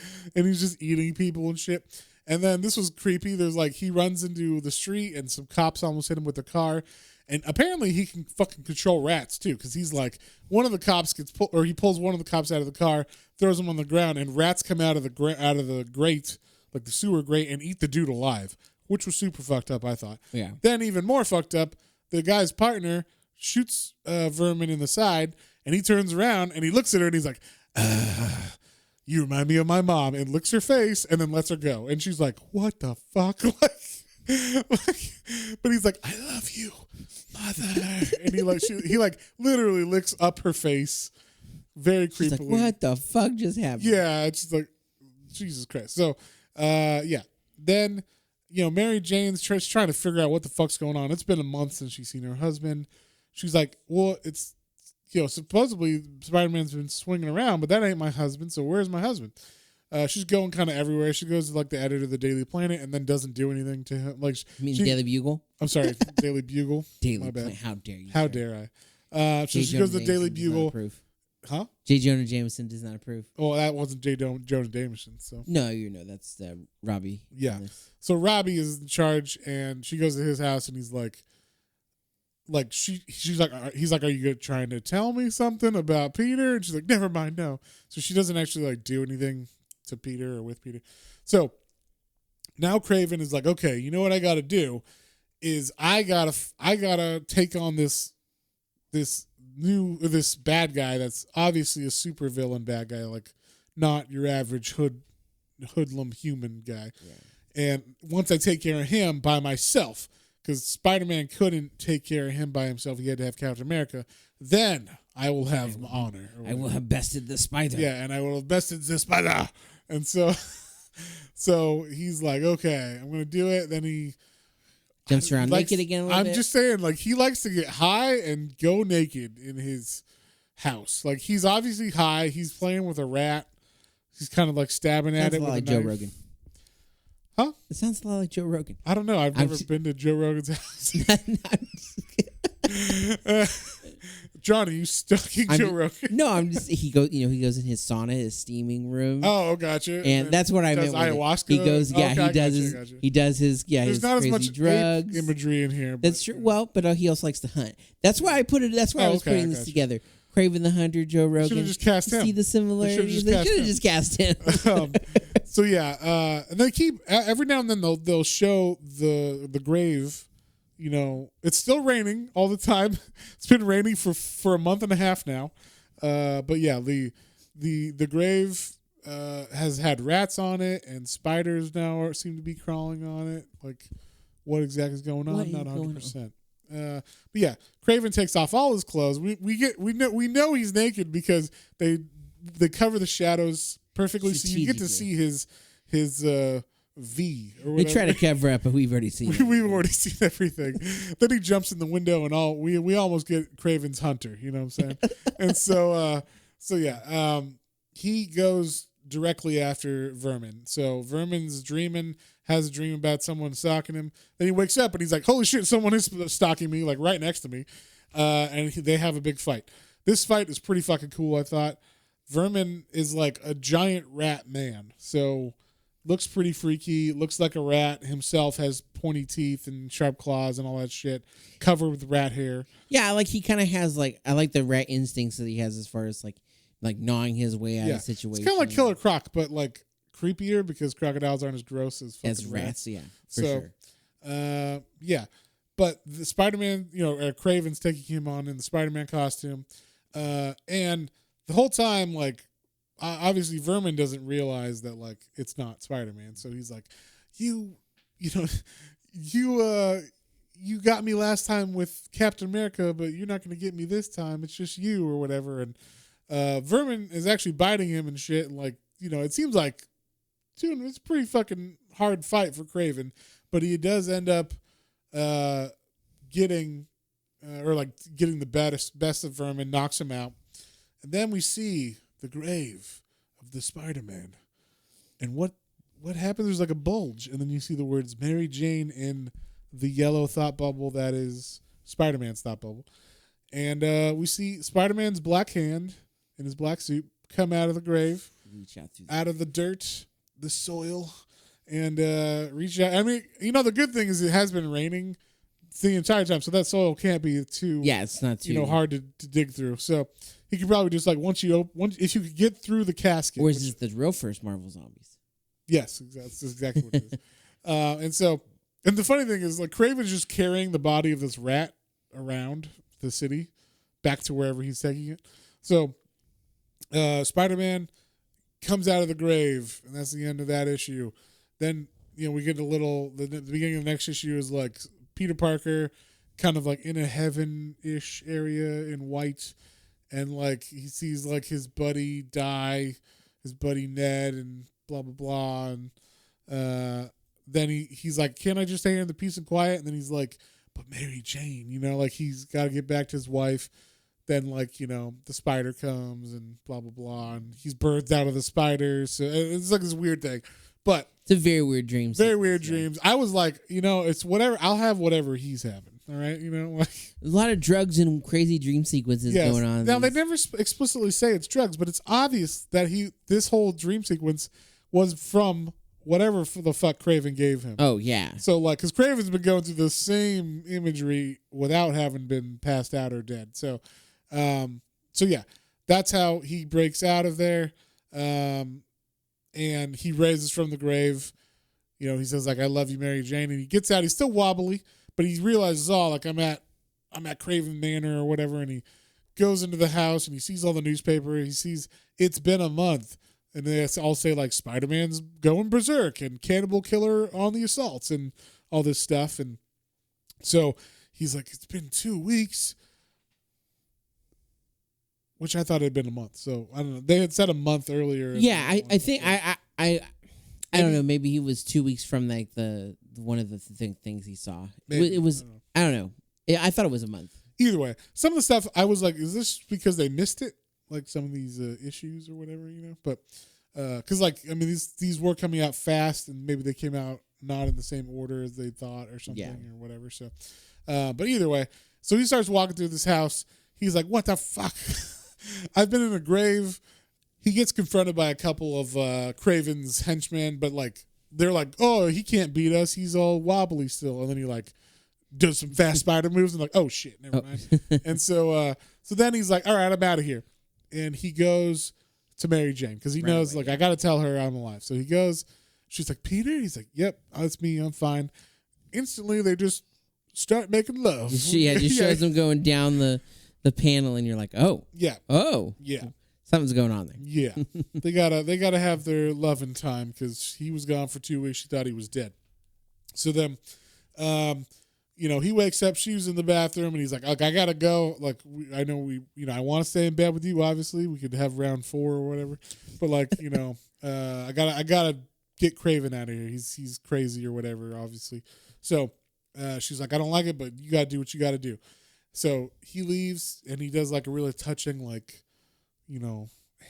he's just eating people and shit. And then this was creepy. There's he runs into the street, and some cops almost hit him with a car. And apparently he can fucking control rats too, because he's like, one of the cops he pulls one of the cops out of the car, throws him on the ground, and rats come out of the grate, like the sewer grate, and eat the dude alive, which was super fucked up, I thought. Yeah. Then even more fucked up, the guy's partner shoots Vermin in the side, and he turns around and he looks at her and he's like, "You remind me of my mom," and licks her face and then lets her go. And she's like, "What the fuck?" But he's like, "I love you, mother," and he literally licks up her face, very creepily. She's like, "What the fuck just happened?" Yeah, it's just like, Jesus Christ. So, yeah. Then, Mary Jane's trying to figure out what the fuck's going on. It's been a month since she's seen her husband. She's like, well, it's, supposedly Spider-Man's been swinging around, but that ain't my husband. So where's my husband? She's going kind of everywhere. She goes to the editor of the Daily Planet and then doesn't do anything to him. You mean Daily Bugle? I'm sorry, Daily Bugle. Daily Planet. How dare you? How dare I? So she goes to the Daily Bugle. Huh? J. Jonah Jameson does not approve. Oh, that wasn't Jonah Jameson. So no, that's Robbie. Yeah. So Robbie is in charge, and she goes to his house, and he's like he's like, "Are you trying to tell me something about Peter?" And she's like, "Never mind, no." So she doesn't actually do anything to Peter or with Peter. So now Kraven is like, "Okay, you know what I got to do is I gotta take on this bad guy that's obviously a super villain bad guy, not your average hoodlum human guy." Yeah. And once I take care of him by myself, because Spider-Man couldn't take care of him by himself, he had to have Captain America, then I will have honor. I will have bested the spider. Yeah, and I will have bested the spider. And so he's like, "Okay, I'm going to do it." Then he jumps around naked again a little bit. I'm just saying, he likes to get high and go naked in his house. He's obviously high. He's playing with a rat. He's kind of stabbing at it with a knife. Joe Rogan. Huh? It sounds a lot like Joe Rogan. I don't know. I've never been to Joe Rogan's house. John, are you stalking Joe Rogan? No, I'm just he goes in his sauna, his steaming room. Oh, gotcha. And that's what I meant. Ayahuasca. He goes, he does his There's his not crazy as much drugs imagery in here. That's true. Well, but he also likes to hunt. That's why I put it. That's why I was putting this together. Kraven the Hunter, Joe Rogan. Should have just cast him. See the similarities. They should have just cast him. So yeah, and they keep every now and then they'll show the grave. It's still raining all the time. It's been raining for a month and a half now. But yeah, the grave has had rats on it, and spiders now seem to be crawling on it. What exactly is going on? Not 100%. But yeah, Kraven takes off all his clothes. We know he's naked because they cover the shadows perfectly, so you get to see his V or whatever. They try to cover up, but we've already seen it. We've already seen everything. Then he jumps in the window, and we almost get Kraven's Hunter. You know what I'm saying? And so yeah, he goes directly after Vermin. So Vermin's has a dream about someone stalking him. Then he wakes up and he's like, "Holy shit, someone is stalking me, right next to me." And they have a big fight. This fight is pretty fucking cool, I thought. Vermin is like a giant rat man. So looks pretty freaky. Looks like a rat himself. Has pointy teeth and sharp claws and all that shit. Covered with rat hair. Yeah, he kind of has I like the rat instincts that he has as far as gnawing his way out of situations. It's kind of like Killer Croc, but creepier because crocodiles aren't as gross as fucking rats. Yeah, for sure. Yeah. But the Spider-Man, Kraven's taking him on in the Spider-Man costume. And the whole time, obviously Vermin doesn't realize that, it's not Spider-Man. So he's like, you got me last time with Captain America, but you're not going to get me this time. It's just you or whatever. And Vermin is actually biting him and shit. And, it seems like, dude, it's a pretty fucking hard fight for Kraven. But he does end up getting the best of Vermin, knocks him out. And then we see the grave of the Spider-Man. And what happens? There's a bulge. And then you see the words Mary Jane in the yellow thought bubble that is Spider-Man's thought bubble. And we see Spider-Man's black hand in his black suit come out of the grave, out of the dirt, the soil, and reach out. I mean, the good thing is it has been raining the entire time, so that soil can't be too. Yeah, it's not too hard to dig through. So he could probably just if you could get through the casket. Or is this the real first Marvel zombies? Yes, that's exactly what it is. And the funny thing is, Kraven's just carrying the body of this rat around the city back to wherever he's taking it. So Spider-Man comes out of the grave, and that's the end of that issue. Then we get the beginning of the next issue is like Peter Parker, kind of like in a heaven-ish area in white, and like he sees like his buddy die, his buddy Ned, and blah blah blah, and then he's like, "Can't I just stay here in the peace and quiet?" And then he's like, "But Mary Jane, like he's got to get back to his wife." Then like the spider comes and blah blah blah, and he's birthed out of the spider. So it's like this weird thing, but it's a very weird dream. Very weird dreams. I was like, it's whatever. I'll have whatever he's having. All right, like a lot of drugs and crazy dream sequences going on. Now they never explicitly say it's drugs, but it's obvious that this whole dream sequence was from whatever the fuck Kraven gave him. Oh yeah. So like, because Kraven's been going through the same imagery without having been passed out or dead. So yeah, that's how he breaks out of there. And he raises from the grave. He says like, "I love you, Mary Jane," and he gets out. He's still wobbly, but he realizes, like I'm at Kraven Manor or whatever, and he goes into the house and he sees all the newspaper. He sees it's been a month, and they all say like Spider-Man's going berserk and Cannibal Killer on the assaults and all this stuff. And so he's like, "It's been 2 weeks." Which I thought it had been a month. So I don't know. They had said a month earlier. Yeah, I think I don't know. Maybe he was 2 weeks from like the one of the things he saw. Maybe, it was I don't know. I thought it was a month. Either way, some of the stuff I was like, is this because they missed it? Like some of these issues or whatever, But because like I mean these were coming out fast, and maybe they came out not in the same order as they thought or something or whatever. So, but either way, so he starts walking through this house. He's like, "What the fuck?" I've been in a grave. He gets confronted by a couple of Kraven's henchmen, but like they're like, "Oh, he can't beat us. He's all wobbly still." And then he like does some fast spider moves and like, "Oh shit, never mind." And so then he's like, "All right, I'm out of here." And he goes to Mary Jane because he knows like I got to tell her I'm alive. So he goes. She's like, "Peter?" He's like, "Yep, that's me. I'm fine." Instantly, they just start making love. Just shows them going down the panel, and you're like, oh, yeah, something's going on there. Yeah, they gotta have their loving time because he was gone for 2 weeks. She thought he was dead. So then, he wakes up. She was in the bathroom, and he's like, "Okay, I gotta go. Like, I want to stay in bed with you. Obviously, we could have round 4 or whatever. But like, I gotta get Kraven out of here. He's crazy or whatever. Obviously. So she's like, I don't like it, but you gotta do what you gotta do. So he leaves, and he does like a really touching, like,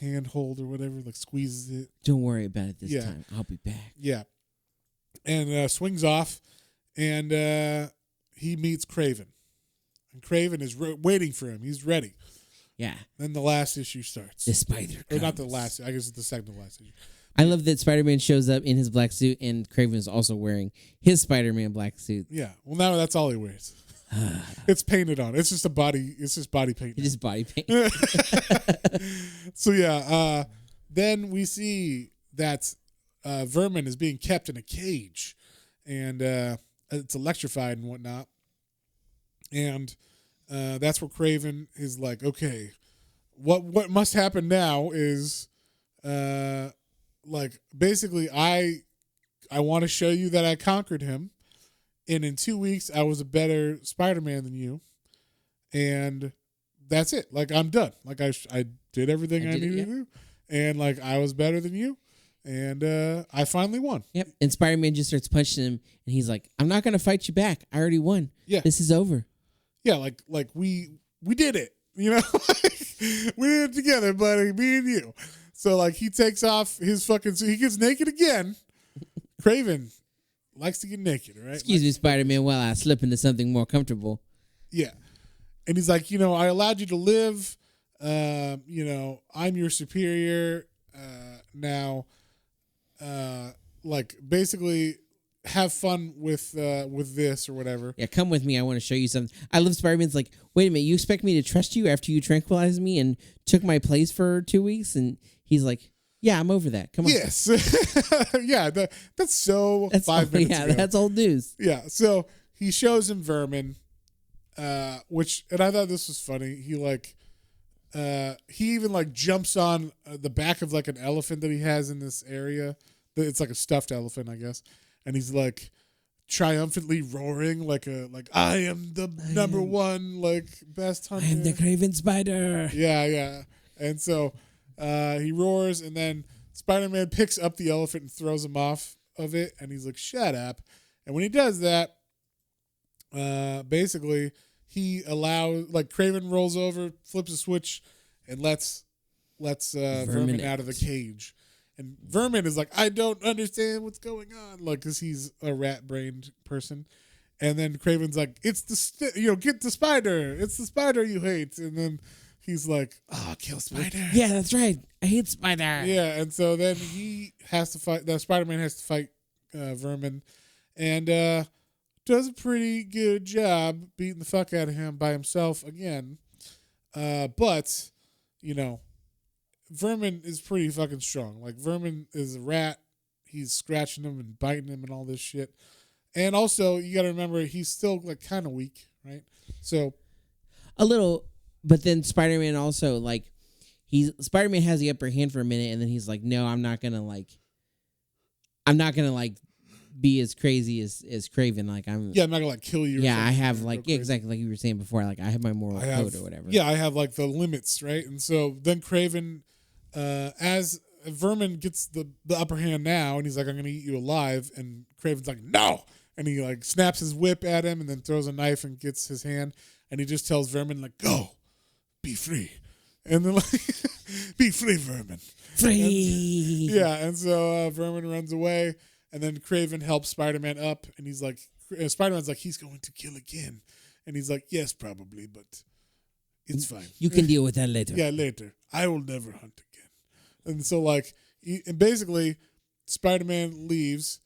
handhold or whatever, like squeezes it. Don't worry about it this time. I'll be back. Yeah. And swings off, and he meets Kraven. And Kraven is waiting for him. He's ready. Yeah. Then the last issue starts. The spider comes. Or not the last. I guess it's the second to last issue. I love that Spider-Man shows up in his black suit, and Kraven is also wearing his Spider-Man black suit. Yeah. Well, now that's all he wears. It's painted on. It's just body paint. It is body paint. So yeah, then we see that Vermin is being kept in a cage, and it's electrified and whatnot. And that's where Kraven is like, okay, what must happen now is like basically I want to show you that I conquered him. And in 2 weeks, I was a better Spider-Man than you. And that's it. Like, I'm done. Like, I did everything I needed to do. And, like, I was better than you. And I finally won. Yep. And Spider-Man just starts punching him. And he's like, I'm not going to fight you back. I already won. Yeah. This is over. Yeah, like we did it. We did it together, buddy. Me and you. So, like, he takes off his fucking suit. He gets naked again. Kraven likes to get naked, right? Excuse me, Spider-Man, while I slip into something more comfortable. Yeah. And he's like, I allowed you to live. I'm your superior. Now, like, basically have fun with this or whatever. Yeah, come with me. I want to show you something. I love Spider-Man's like, wait a minute, you expect me to trust you after you tranquilized me and took my place for 2 weeks? And he's like, yeah, I'm over that. Come on. Yes. Yeah, that's so 5 minutes ago. That's old news. Yeah, so he shows him Vermin, and I thought this was funny. He, like, He even like jumps on the back of like an elephant that he has in this area. It's like a stuffed elephant, I guess. And he's like triumphantly roaring like I am the number one like best hunter. I am the Kraven spider. Yeah. And so he roars, and then Spider-Man picks up the elephant and throws him off of it, and he's like, shut up. And when he does that, basically he allows, like, Kraven rolls over, flips a switch, and lets Vermin out of the cage. And Vermin is like, I don't understand what's going on, like, because he's a rat-brained person. And then Kraven's like, it's get the spider. It's the spider you hate. And then he's like, oh, kill spider. Yeah, that's right. I hate spider. Yeah, and so then he has to fight. The Spider-Man has to fight Vermin, and does a pretty good job beating the fuck out of him by himself again. But Vermin is pretty fucking strong. Like, Vermin is a rat. He's scratching him and biting him and all this shit. And also, you got to remember, he's still like kind of weak, right? So a little, but then Spider-Man also, like, Spider-Man has the upper hand for a minute, and then he's like, no, I'm not gonna be as crazy as Kraven. Like, I'm not gonna like kill you. Yeah, I have like exactly like you were saying before. Like, I have my moral code or whatever. Yeah, I have like the limits, right? And so then Kraven, as Vermin gets the upper hand now, and he's like, I'm gonna eat you alive, and Kraven's like, no, and he like snaps his whip at him, and then throws a knife and gets his hand, and he just tells Vermin like, go, be free. And then, like, be free, Vermin. Free. And so Vermin runs away, and then Kraven helps Spider-Man up, and he's like, Spider-Man's like, he's going to kill again. And he's like, yes, probably, but it's fine. You can deal with that later. Yeah, later. I will never hunt again. And so, like, and basically, Spider-Man leaves,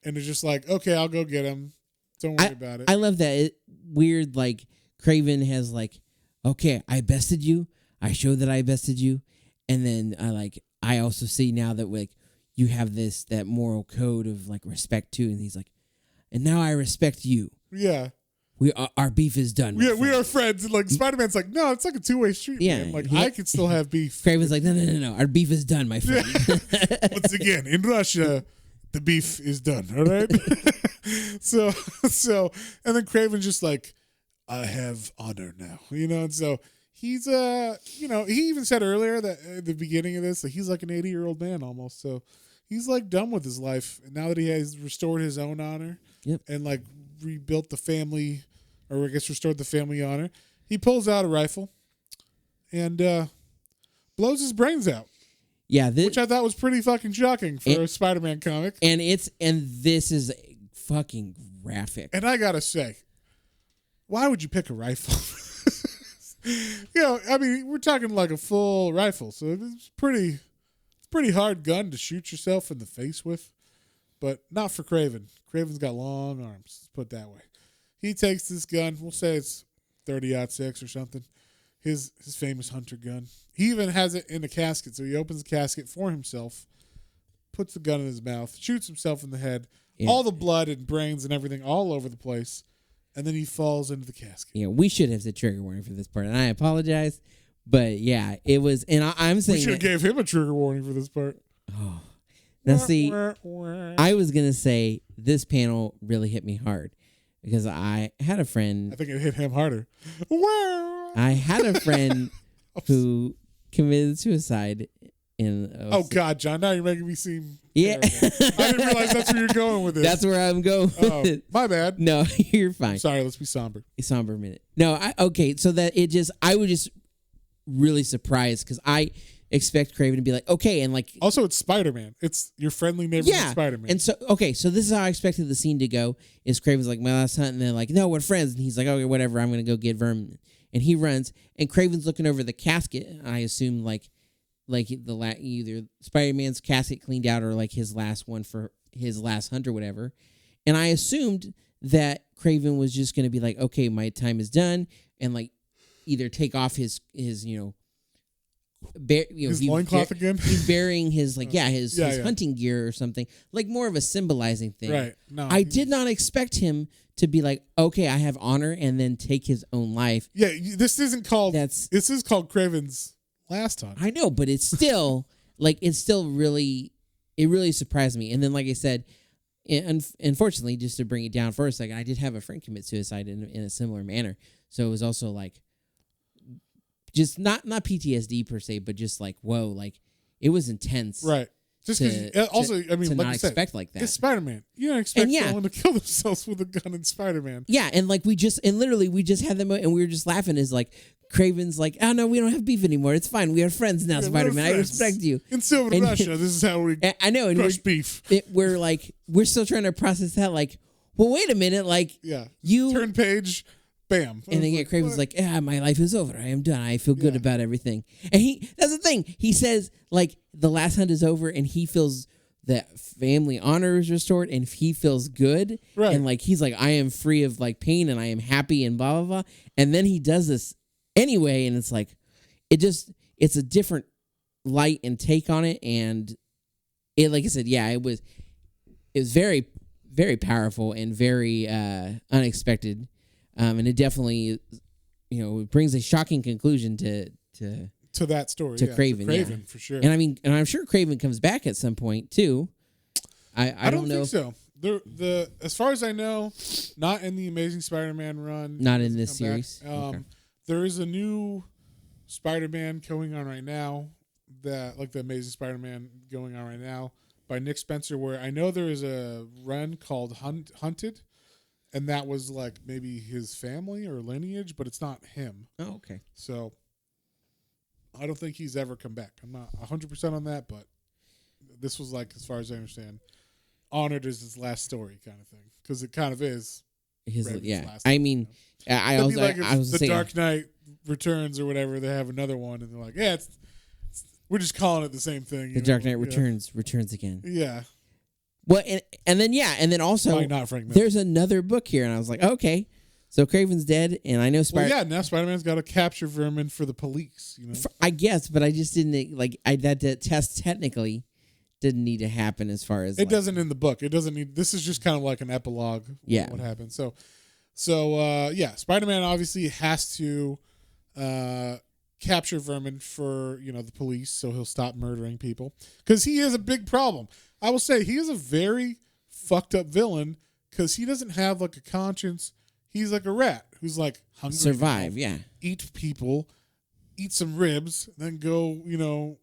and it's just like, okay, I'll go get him. Don't worry about it. I love that weird, like, Kraven has, like, okay, I bested you. I showed that I bested you, and then I also see now that, like, you have that moral code of, like, respect too, and he's like, and now I respect you. Yeah, our beef is done. We are friends, and like Spider-Man's like, no, it's like a two-way street. Yeah, man. Like, I could still have beef. Kraven's like, no, our beef is done, my friend. Once again, in Russia, the beef is done. All right. so, and then Kraven's just like, I have honor now, and so. He's he even said earlier that at the beginning of this that he's like an 80-year-old man almost. So he's like done with his life. And now that he has restored his own honor and like rebuilt the family, or I guess restored the family honor, he pulls out a rifle and blows his brains out. Yeah, which I thought was pretty fucking shocking for a Spider-Man comic. And this is fucking graphic. And I gotta say, why would you pick a rifle? I mean, we're talking like a full rifle, so it's pretty hard gun to shoot yourself in the face with, but not for Kraven. Kraven's got long arms, let's put it that way. He takes this gun, we'll say it's 30-06 or something, his famous hunter gun. He even has it in a casket, so he opens the casket for himself, puts the gun in his mouth, shoots himself in the head, all the blood and brains and everything all over the place. And then he falls into the casket. Yeah, we should have said trigger warning for this part, and I apologize. But yeah, it was, and I'm saying we should have gave him a trigger warning for this part. Oh, now see, I was gonna say this panel really hit me hard because I had a friend. I think it hit him harder. I had a friend who committed suicide. Oh God, John! Now you're making me seem yeah. I didn't realize that's where you're going with this. That's where I'm going. With it. My bad. No, you're fine. Sorry, let's be somber. A somber minute. No, so that I was just really surprised because I expect Kraven to be like, okay, and like also it's Spider-Man. It's your friendly neighborhood Spider-Man. And so this is how I expected the scene to go. Is Kraven's like, my last hunt, and they're like, no, we're friends, and he's like, okay, whatever, I'm gonna go get Vermin, and he runs, and Kraven's looking over the casket. I assume like either Spider-Man's casket cleaned out or like his last one for his last hunt or whatever. And I assumed that Kraven was just going to be like, okay, my time is done, and like either take off his his loincloth again. He's burying his his Yeah. hunting gear or something, like more of a symbolizing thing. Right. No, I did not expect him to be like, okay, I have honor, and then take his own life. Yeah, this isn't called. This is called Kraven's Last Hunt. I know, but it's still really surprised me. And then, like I said, unfortunately, just to bring it down for a second, I did have a friend commit suicide in a similar manner. So it was also like, just not PTSD per se, but just like, whoa, like it was intense. Right. Just because, also, I mean, to like not you said, expect like that. It's Spider-Man. You don't expect someone to kill themselves with a gun in Spider-Man. Yeah, and like we just had them, and we were just laughing. Is like Kraven's like, oh no, we don't have beef anymore. It's fine. We are friends now, Spider-Man. I respect you. In Silver Russia, this is how we I know, and crush beef. We're still trying to process that. Like, well, wait a minute. Like, you turn page. Bam. And then Kraven's like, my life is over. I am done. I feel good about everything. And that's the thing. He says, like, the last hunt is over, and he feels that family honor is restored, and he feels good. Right. And, like, he's like, I am free of, like, pain, and I am happy, and blah, blah, blah. And then he does this anyway, and it's like, it's a different light and take on it. And it, like I said, it was very, very powerful and very unexpected. And it definitely, it brings a shocking conclusion to that story, to Kraven, Kraven for sure. And I mean, and I'm sure Kraven comes back at some point too. I don't know. Think so. As far as I know, not in the Amazing Spider-Man run. Not in this series. Okay. There is a new Spider-Man going on right now, the Amazing Spider-Man going on right now by Nick Spencer, where I know there is a run called Hunted. And that was like maybe his family or lineage, but it's not him. Oh, okay. So I don't think he's ever come back. I'm not 100% on that, but this was like, as far as I understand, honored as his last story kind of thing. Because it kind of is. His, last I story, mean, I was the saying, Dark Knight Returns or whatever, they have another one, and they're like, we're just calling it the same thing. The Dark Knight Returns again. Yeah. Well, and then also, there's another book here, and I was like, okay, so Kraven's dead, and I know now Spider-Man's got to capture Vermin for the police. I guess, but I just didn't that test technically didn't need to happen as far as it doesn't in the book. It doesn't need. This is just kind of like an epilogue. Yeah, what happened? So Spider-Man obviously has to capture Vermin for the police, so he'll stop murdering people because he is a big problem. I will say he is a very fucked up villain because he doesn't have like a conscience. He's like a rat who's like hungry, survive, eat people, eat some ribs, then go,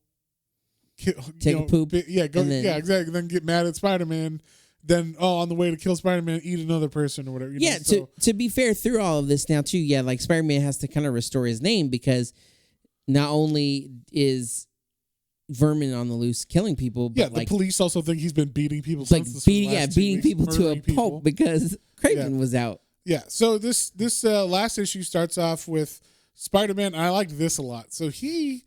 take a poop, exactly. Then get mad at Spider-Man. Then on the way to kill Spider-Man, eat another person or whatever. To be fair, through all of this now too, like Spider-Man has to kind of restore his name because not only is Vermin on the loose killing people, but the police also think he's been beating people. Like beating people to a pulp because Kraven was out. Yeah. So this last issue starts off with Spider-Man. And I like this a lot. So he,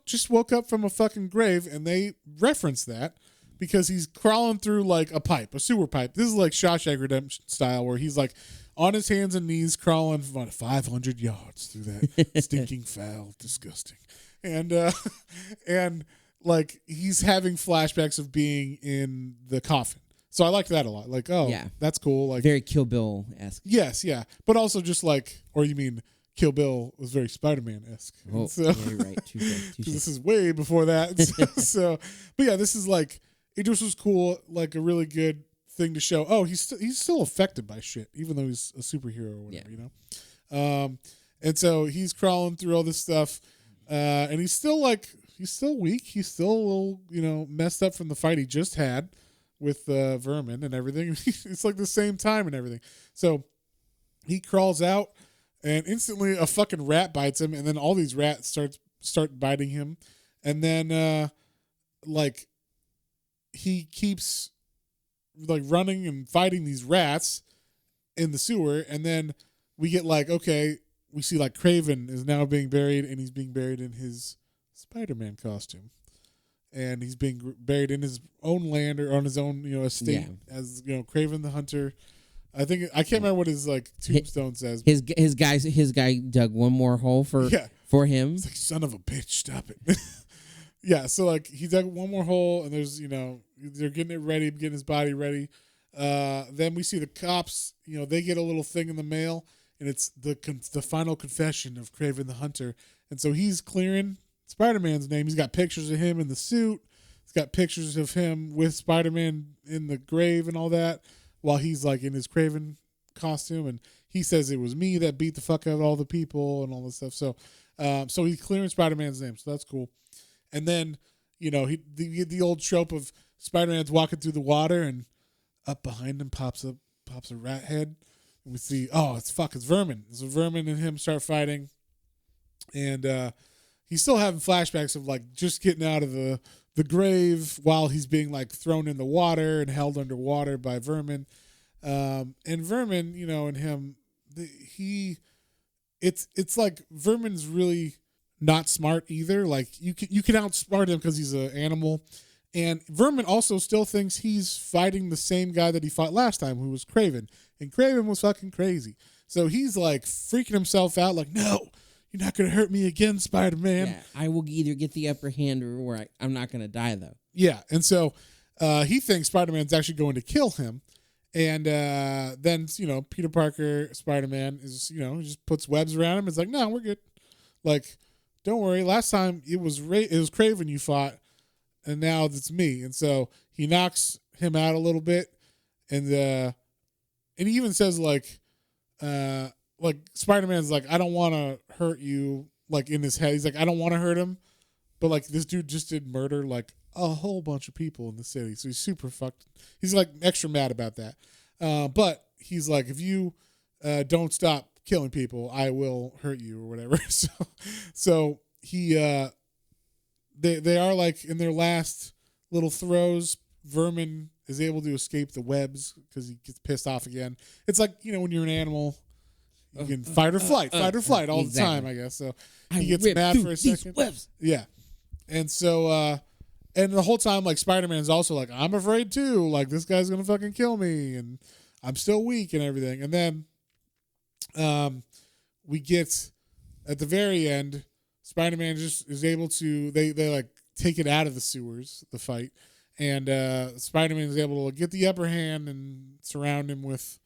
just woke up from a fucking grave, and they reference that because he's crawling through like a sewer pipe. This is like Shawshank Redemption style, where he's like on his hands and knees crawling 500 yards through that stinking, foul, disgusting. And like he's having flashbacks of being in the coffin. So I like that a lot. Like, that's cool. Like very Kill Bill-esque. Yes, yeah. But also just like, or you mean Kill Bill was very Spider-Man-esque. Oh, you're right. Touché. This is way before that. But yeah, this is like, it just was cool. Like a really good thing to show. Oh, he's still affected by shit, even though he's a superhero or whatever, And so he's crawling through all this stuff. And he's still weak. He's still a little, messed up from the fight he just had with Vermin and everything. It's like the same time and everything. So he crawls out, and instantly a fucking rat bites him, and then all these rats start biting him, and then he keeps like running and fighting these rats in the sewer, and then we get we see like Kraven is now being buried, and he's being buried in his Spider-Man costume. And he's being buried in his own land or on his own, estate as, Kraven the Hunter. I can't remember what his like tombstone says. His guy dug one more hole for for him. It's like, son of a bitch, stop it. Yeah, so like he dug one more hole, and there's they're getting it ready, getting his body ready. Then we see the cops. They get a little thing in the mail, and it's the final confession of Kraven the Hunter. And so he's clearing Spider-Man's name. He's got pictures of him in the suit. He's got pictures of him with Spider-Man in the grave and all that, while he's like in his Kraven costume. And he says it was me that beat the fuck out of all the people and all this stuff. So, so he's clearing Spider-Man's name. So that's cool. And then, the old trope of Spider-Man's walking through the water, and up behind him pops a rat head. And we see, it's Vermin. So Vermin and him start fighting. And he's still having flashbacks of like just getting out of the grave while he's being like thrown in the water and held underwater by Vermin. And Vermin, and him, it's like Vermin's really not smart either. Like you can outsmart him because he's an animal. And Vermin also still thinks he's fighting the same guy that he fought last time, who was Kraven. And Kraven was fucking crazy. So he's like freaking himself out, like, no, you're not going to hurt me again, Spider-Man. Yeah, I will either get the upper hand or I'm not going to die, though. Yeah, and so he thinks Spider-Man's actually going to kill him. And then, Peter Parker, Spider-Man, is, just puts webs around him. It's like, no, we're good. Like, don't worry. Last time it was Kraven you fought, and now it's me. And so he knocks him out a little bit, and he even says like Spider-Man's like, I don't want to hurt you. Like in his head, he's like, I don't want to hurt him, but like this dude just did murder like a whole bunch of people in the city, so he's super fucked. He's like extra mad about that. But he's like, if you don't stop killing people, I will hurt you or whatever. So he they are like in their last little throws. Vermin is able to escape the webs because he gets pissed off again. It's like, when you're an animal, you can fight or flight all exactly. The time, I guess. So he gets mad for a second. Webs. Yeah. And so and the whole time, like, Spider-Man's also like, I'm afraid too. Like, this guy's gonna fucking kill me, and I'm still weak and everything. And then we get at the very end, Spider-Man just is able to they like take it out of the sewers, the fight, and Spider-Man is able to get the upper hand and surround him with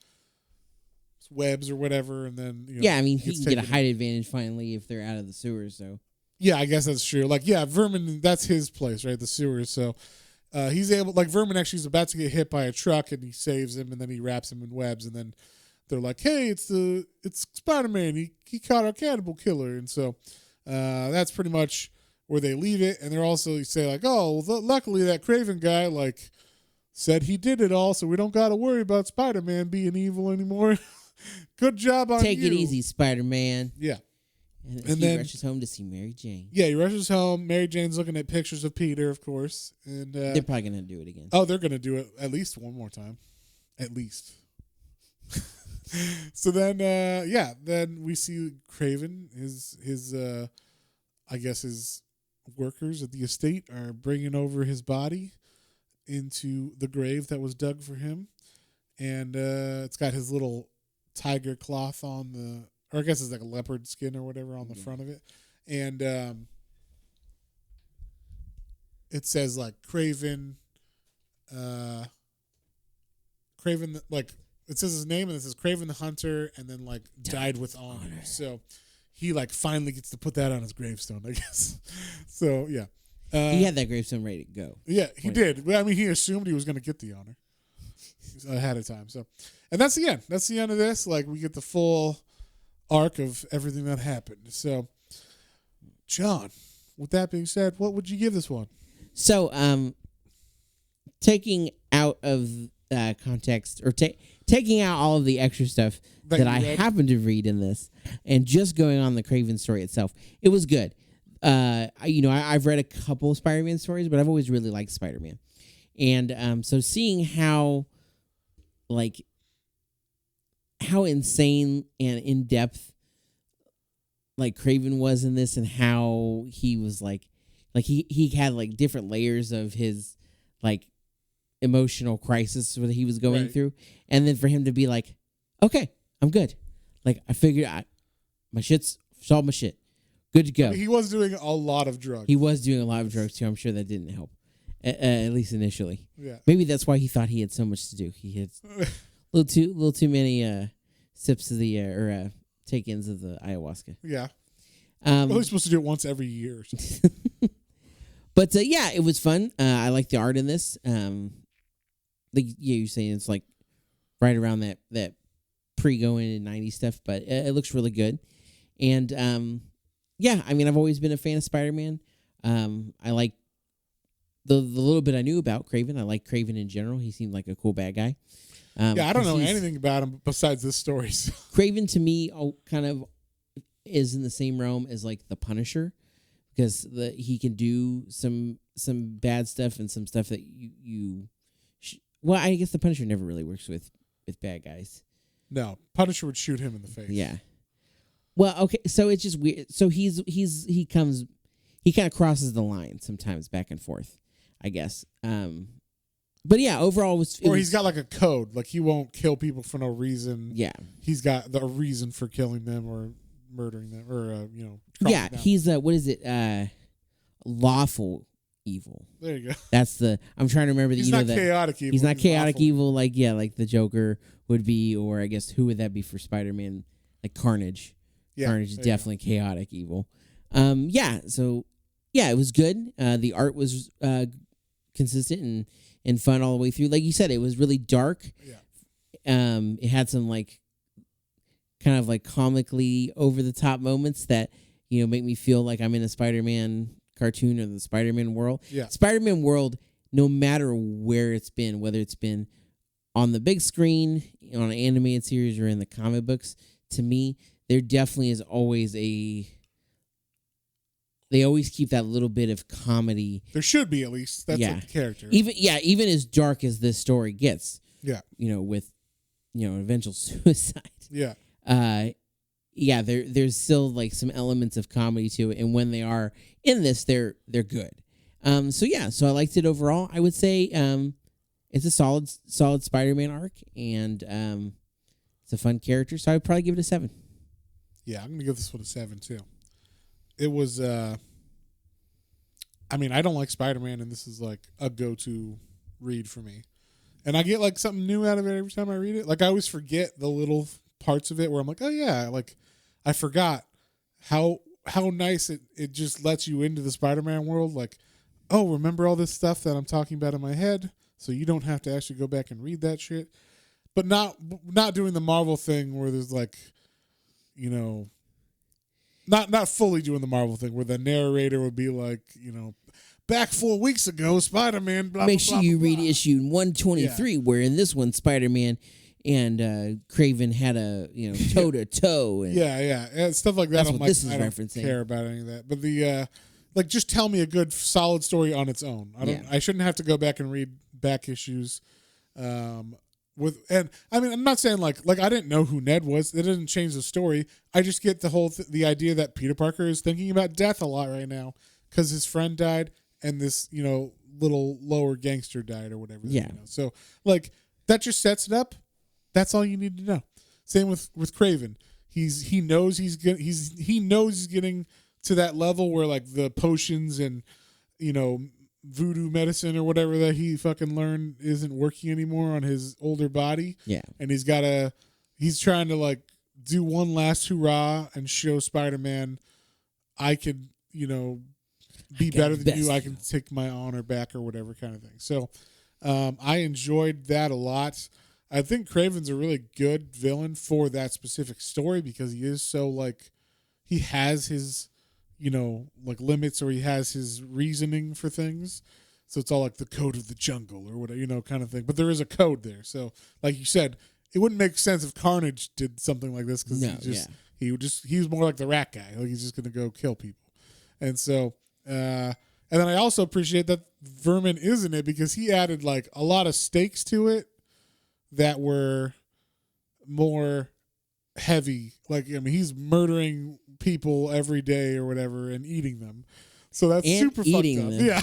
webs or whatever, and then I mean he can get a height advantage finally if they're out of the sewers. So yeah, I guess that's true. Like, yeah, Vermin, that's his place, right? The sewers. So he's able, like, Vermin actually is about to get hit by a truck, and he saves him, and then he wraps him in webs, and then they're like, hey, it's Spider-Man. He caught our cannibal killer. And so that's pretty much where they leave it. And they're also say like, oh, well, luckily that Kraven guy like said he did it all, so we don't got to worry about Spider-Man being evil anymore. Good job on Take you. it easy, Spider-Man. Yeah. And then he rushes home to see Mary Jane. Yeah, he rushes home. Mary Jane's looking at pictures of Peter, of course. And they're probably going to do it again. Oh, they're going to do it at least one more time. At least. So then, then we see Kraven, his I guess his workers at the estate are bringing over his body into the grave that was dug for him. And it's got his little tiger cloth on the, or I guess it's like a leopard skin or whatever on the front of it. And it says like Kraven, like, it says his name and it says Kraven the Hunter, and then like died with honor. So he like finally gets to put that on his gravestone, I guess. So yeah, he had that gravestone ready to go. Yeah, he did. Well, I mean, he assumed he was going to get the honor ahead of time. So, and that's the end. That's the end of this. Like, we get the full arc of everything that happened. So, John, with that being said, what would you give this one? So, taking out of context, or taking out all of the extra stuff that I happened to read in this, and just going on the Kraven story itself, it was good. I've read a couple of Spider-Man stories, but I've always really liked Spider-Man, and so seeing how insane and in depth like Kraven was in this, and how he was like he had like different layers of his like emotional crisis that he was going through, and then for him to be like, okay, I'm good, like I figured my shit's solved my shit, Good to go. He was doing a lot of drugs. He was doing a lot of drugs too. I'm sure that didn't help, at least initially. Yeah. Maybe that's why he thought he had so much to do. He had a little too many sips of the or take-ins of the ayahuasca. Yeah. Well, he's supposed to do it once every year. But yeah, it was fun. I like the art in this. You're saying it's like right around that pre-going in 90s stuff, but it looks really good. And yeah, I mean, I've always been a fan of Spider-Man. I like the little bit I knew about Kraven. I like Kraven in general. He seemed like a cool bad guy. Yeah, I don't know anything about him besides this story. So. Kraven to me kind of is in the same realm as like the Punisher, because he can do some bad stuff and some stuff that well, I guess the Punisher never really works with bad guys. No, Punisher would shoot him in the face. Yeah. Well, okay, so it's just weird. So he kind of crosses the line sometimes back and forth, I guess. But yeah, overall he's got like a code, like he won't kill people for no reason. Yeah, he's got a reason for killing them or murdering them or yeah, he's what is it? Lawful evil. There you go. That's I'm trying to remember that. He's not chaotic evil. He's not chaotic evil like the Joker would be, or I guess who would that be for Spider-Man? Like Carnage. Yeah, Carnage is definitely chaotic evil. Yeah, so yeah, it was good. The art was consistent and fun all the way through. Like you said, it was really dark. Yeah. It had some like kind of like comically over the top moments that make me feel like I'm in a Spider-Man cartoon or the Spider-Man world. Yeah. Spider-Man world, no matter where it's been, whether it's been on the big screen, on an animated series, or in the comic books, to me, there definitely is always they always keep that little bit of comedy. There should be, at least. That's like the character. Even as dark as this story gets. Yeah. With eventual suicide. Yeah. Yeah, there's still like some elements of comedy to it, and when they are in this, they're good. So I liked it overall. I would say it's a solid Spider-Man arc, and it's a fun character. So I would probably give it a 7. Yeah, I'm gonna give this one a 7 too. It was. I mean, I don't like Spider-Man, and this is like a go-to read for me. And I get like something new out of it every time I read it. Like I always forget the little parts of it where I'm like, oh yeah, like I forgot how nice it just lets you into the Spider-Man world. Like, oh, remember all this stuff that I'm talking about in my head, so you don't have to actually go back and read that shit. But not doing the Marvel thing where there's like, not fully doing the Marvel thing where the narrator would be like, back 4 weeks ago, Spider-Man, blah, Make blah, sure blah, you blah, read blah. issue 123, where in this one, Spider-Man and Kraven had a toe to toe. Yeah, and stuff like that. That's I'm what like, this is I don't referencing. care about any of that. But the like, just tell me a good, solid story on its own. I shouldn't have to go back and read back issues. And I mean, I'm not saying like I didn't know who Ned was. It doesn't change the story. I just get the whole the idea that Peter Parker is thinking about death a lot right now because his friend died and this little lower gangster died or whatever. Yeah. So like that just sets it up. That's all you need to know. Same with Kraven. He knows he's getting to that level where like the potions and voodoo medicine or whatever that he fucking learned isn't working anymore on his older body. Yeah. And he's trying to like do one last hurrah and show Spider-Man I could, be better than you. I can take my honor back or whatever kind of thing. So I enjoyed that a lot. I think Kraven's a really good villain for that specific story because he is so like he has his like limits or he has his reasoning for things. So it's all like the code of the jungle or whatever, kind of thing. But there is a code there. So like you said, it wouldn't make sense if Carnage did something like this because he's more like the rat guy. Like he's just going to go kill people. And so, and then I also appreciate that Vermin is in it because he added like a lot of stakes to it that were more heavy. Like, I mean, he's murdering people every day or whatever and eating them. So that's super fucked up. Yeah.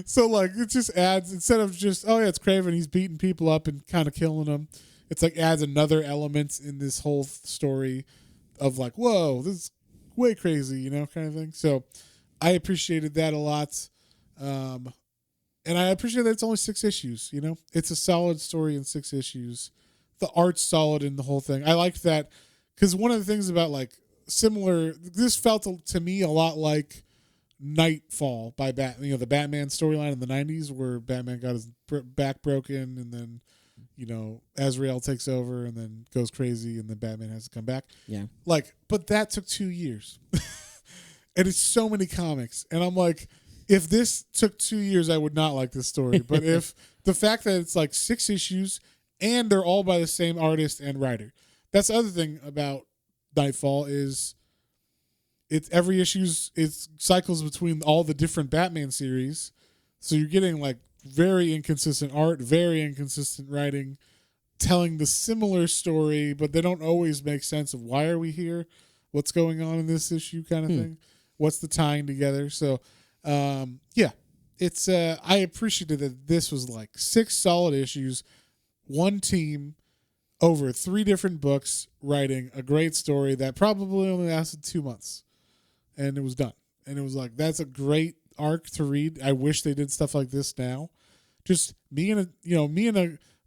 So like it just adds, instead of just, oh yeah, it's Kraven, he's beating people up and kind of killing them. It's like adds another element in this whole story of like, whoa, this is way crazy, kind of thing. So I appreciated that a lot. And I appreciate that it's only 6 issues, It's a solid story in 6 issues. The art's solid in the whole thing. I liked that because one of the things about this felt to me a lot like Nightfall by the Batman storyline in the 90s where Batman got his back broken and then, Azrael takes over and then goes crazy and then Batman has to come back. Yeah. But that took 2 years. And it's so many comics. And I'm like, if this took 2 years, I would not like this story. But if the fact that it's 6 issues and they're all by the same artist and writer, that's the other thing about Nightfall is every issues it cycles between all the different Batman series, so you're getting very inconsistent art, very inconsistent writing, telling the similar story, but they don't always make sense of why are we here, what's going on in this issue, kind of thing, what's the tying together. So, it's I appreciated that this was 6 solid issues, one team over 3 different books writing a great story that probably only lasted 2 months. And it was done. And it was that's a great arc to read. I wish they did stuff like this now. Just me and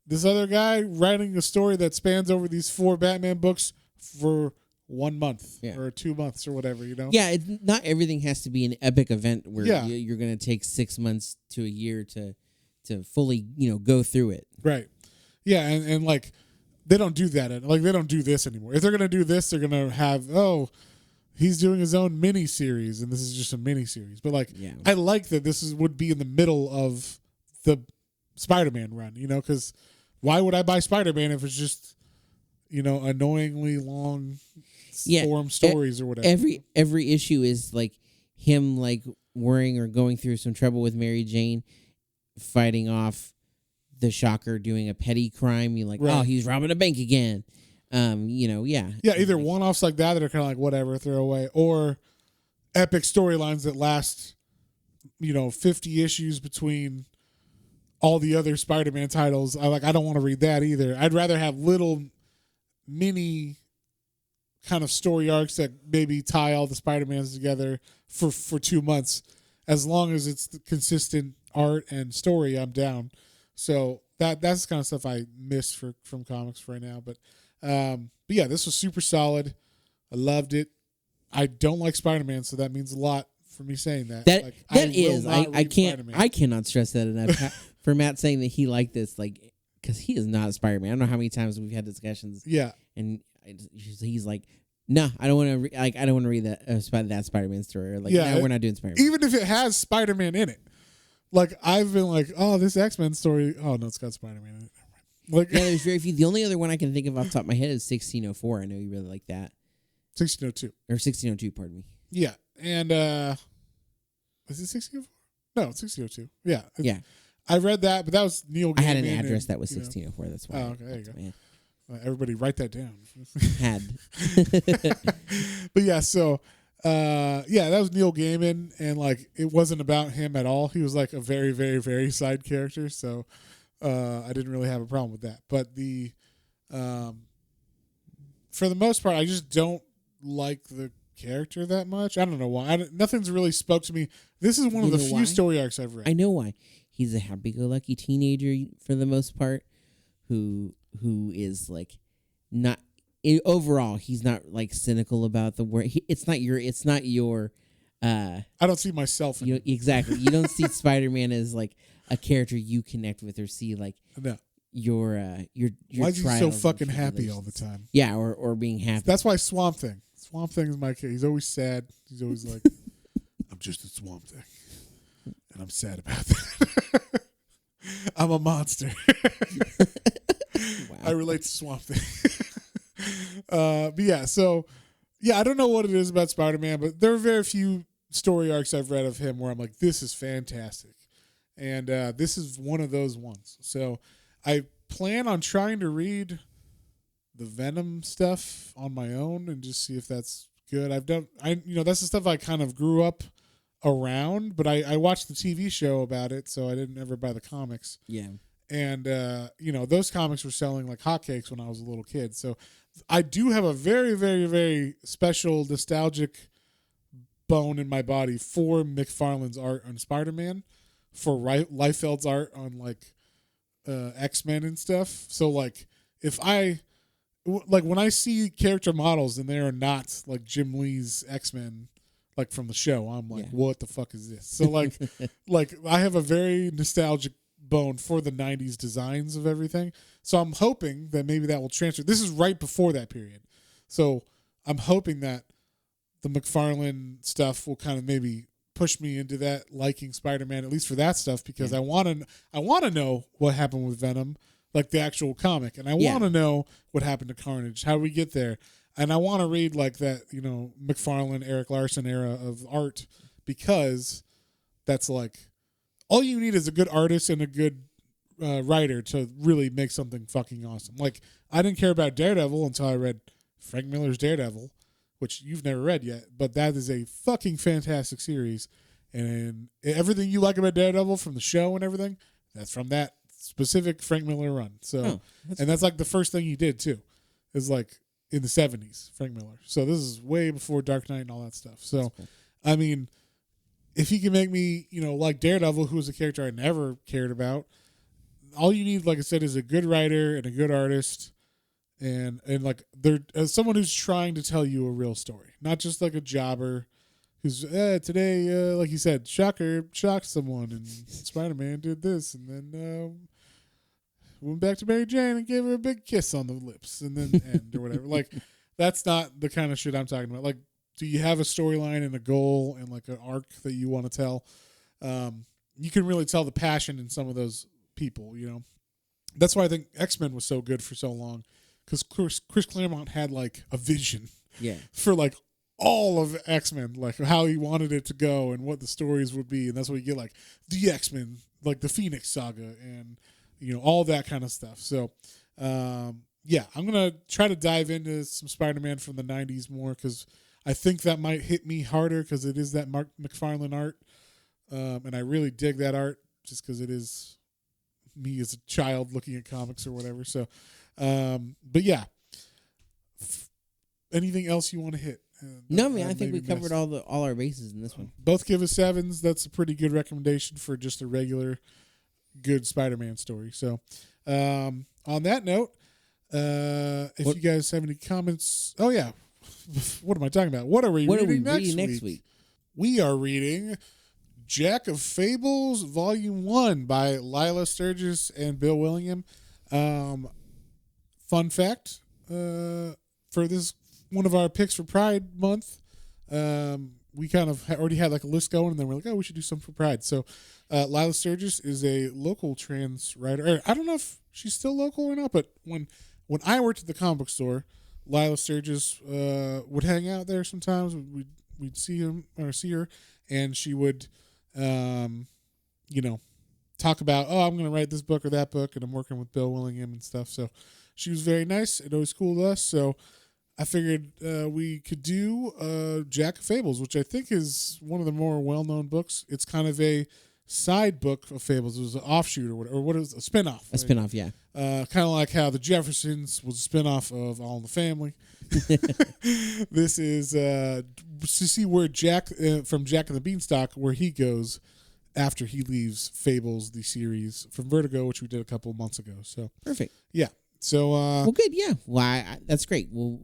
this other guy writing a story that spans over these 4 Batman books for 1 month or 2 months or whatever, Yeah, not everything has to be an epic event where you're going to take 6 months to a year to fully, go through it. Right. Yeah, and they don't do that. They don't do this anymore. If they're going to do this, they're going to have, he's doing his own mini series, and this is just a mini series. But I like that this would be in the middle of the Spider-Man run, because why would I buy Spider-Man if it's just, annoyingly long form stories or whatever? Every issue is him worrying or going through some trouble with Mary Jane, fighting off the Shocker doing a petty crime. You're oh, he's robbing a bank again. Either one-offs like that are kind of whatever, throw away, or epic storylines that last 50 issues between all the other Spider-Man titles. I don't want to read that either. I'd rather have little mini kind of story arcs that maybe tie all the Spider-Mans together for 2 months. As long as it's the consistent art and story, I'm down. So that's the kind of stuff I miss from comics right now. But yeah, this was super solid. I loved it. I don't like Spider-Man, so that means a lot for me saying that. I cannot stress that enough. For Matt saying that he liked this, because he is not a Spider-Man. I don't know how many times we've had discussions. Yeah, and he's like, "No, I don't want to. I don't want to read that Spider-Man story." Or no, we're not doing Spider-Man. Even if it has Spider-Man in it, I've been oh, this X-Men story. Oh no, it's got Spider-Man in it. There's very few. The only other one I can think of off the top of my head is 1604. I know you really like that. 1602 or 1602. Pardon me. Yeah, and is it 1604? No, it's 1602. Yeah, yeah. I read that, but that was Neil Gaiman. I had an address that was 1604. That's why. Oh, okay, there you go. Everybody write that down. Had. But yeah, so that was Neil Gaiman, and it wasn't about him at all. He was a very, very, very side character, so I didn't really have a problem with that. But the for the most part, I just don't like the character that much. I don't know why. Nothing's really spoke to me. This is one of the few story arcs I've read. I know why. He's a happy-go-lucky teenager for the most part, who is not overall. He's not cynical about the world. It's not your. I don't see myself in him. Exactly. You don't see Spider-Man as a character you connect with or see no. your why is he so fucking happy all the time? Yeah, or being happy. That's why Swamp Thing is my kid. He's always sad. He's always I'm just a Swamp Thing, and I'm sad about that. I'm a monster. Wow. I relate to Swamp Thing. But yeah, so I don't know what it is about Spider-Man, but there are very few story arcs I've read of him where I'm this is fantastic. And this is one of those ones. So I plan on trying to read the Venom stuff on my own and just see if that's good. That's the stuff I kind of grew up around, but I watched the TV show about it, so I didn't ever buy the comics. Yeah. And, those comics were selling like hotcakes when I was a little kid. So I do have a very, very, very special nostalgic bone in my body for McFarlane's art on Spider-Man, for Liefeld's art on like X-Men and stuff. So like if when I see character models and they are not like Jim Lee's X-Men, like from the show, I'm like, what the fuck is this? So like, like I have a very nostalgic bone for the 90s designs of everything. So I'm hoping that maybe that will transfer. This is right before that period. So I'm hoping that the McFarlane stuff will kind of maybe push me into that liking Spider-Man, at least for that stuff, because I want to know what happened with Venom, like the actual comic, and I want to know what happened to Carnage, how we get there, and I want to read like that, you know, McFarlane, Eric Larson era of art, because that's like all you need is a good artist and a good writer to really make something fucking awesome. Like I didn't care about Daredevil until I read Frank Miller's Daredevil, which you've never read yet, but that is a fucking fantastic series. And everything you like about Daredevil from the show and everything, that's from that specific Frank Miller run. So, that's like the first thing he did too, is like in the 70s, Frank Miller. So this is way before Dark Knight and all that stuff. So, cool. I mean, if he can make me, you know, like Daredevil, who was a character I never cared about, all you need, like I said, is a good writer and a good artist. And like they're someone who's trying to tell you a real story, not just like a jobber who's today, like you said, shocker, shocked someone, and Spider-Man did this, and then went back to Mary Jane and gave her a big kiss on the lips, and then end or whatever. Like that's not the kind of shit I'm talking about. Like, do you have a storyline and a goal and like an arc that you want to tell? You can really tell the passion in some of those people. You know, that's why I think X-Men was so good for so long. Because Chris Claremont had like a vision for like all of X-Men, like how he wanted it to go and what the stories would be. And that's where you get like the X-Men, like the Phoenix Saga and, you know, all that kind of stuff. So, I'm going to try to dive into some Spider-Man from the 90s more because I think that might hit me harder because it is that Mark McFarlane art. And I really dig that art just because it is me as a child looking at comics or whatever. So, but yeah, anything else you want to hit? No, man, I think we covered all our bases in this one. Both give us 7s. That's a pretty good recommendation for just a regular good Spider-Man story. So, on that note, if you guys have any comments, what am I talking about? What are we reading next week? We are reading Jack of Fables, Volume 1 by Lila Sturgis and Bill Willingham. Fun fact, for this one of our picks for Pride Month, we kind of already had like a list going, and then we're like, we should do something for Pride. So Lila Sturgis is a local trans writer. I don't know if she's still local or not, but when I worked at the comic book store, Lila Sturgis would hang out there sometimes. We'd see her, and she would, talk about, I'm going to write this book or that book, and I'm working with Bill Willingham and stuff. So she was very nice and always cool to us. So I figured we could do Jack of Fables, which I think is one of the more well-known books. It's kind of a side book of Fables. It was an offshoot or whatever. Or what is a spinoff? A spinoff, yeah. Kind of like how The Jeffersons was a spinoff of All in the Family. This is to see where Jack, from Jack and the Beanstalk, where he goes after he leaves Fables, the series from Vertigo, which we did a couple of months ago. So perfect. Yeah. So well, good. Yeah. Well, that's great. We'll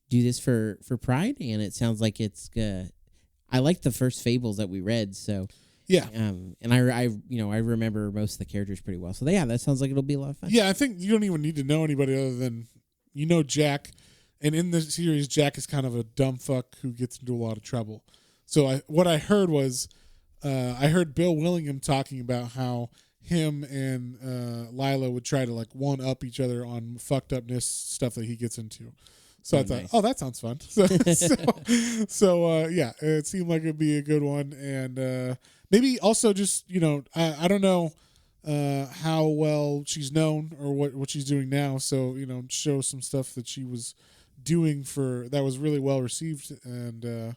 do this for Pride, and it sounds like it's. I like the first Fables that we read, so yeah. And I remember most of the characters pretty well. So that sounds like it'll be a lot of fun. Yeah, I think you don't even need to know anybody other than Jack, and in the series, Jack is kind of a dumb fuck who gets into a lot of trouble. So what I heard was. I heard Bill Willingham talking about how him and Lila would try to like one up each other on fucked upness stuff that he gets into. So I thought, nice. That sounds fun. So it seemed like it'd be a good one, and maybe also just I don't know how well she's known or what she's doing now. So show some stuff that she was doing that was really well received, and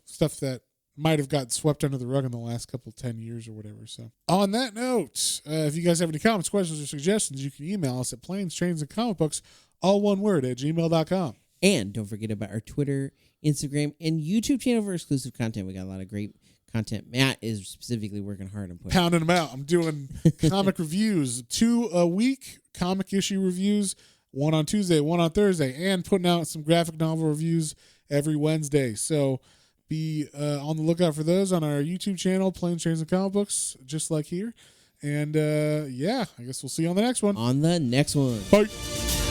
stuff that might have gotten swept under the rug in the last 10 years or whatever. So on that note, if you guys have any comments, questions, or suggestions, you can email us at planes, trains, and comic books, all one word, at gmail.com. And don't forget about our Twitter, Instagram, and YouTube channel for exclusive content. We got a lot of great content. Matt is specifically working hard on putting. Pounding them out. I'm doing comic reviews, 2 a week, comic issue reviews, 1 on Tuesday, 1 on Thursday, and putting out some graphic novel reviews every Wednesday. So be on the lookout for those on our YouTube channel, Planes, Trains, and Comic Books, just like here. And I guess we'll see you on the next one. On the next one. Bye.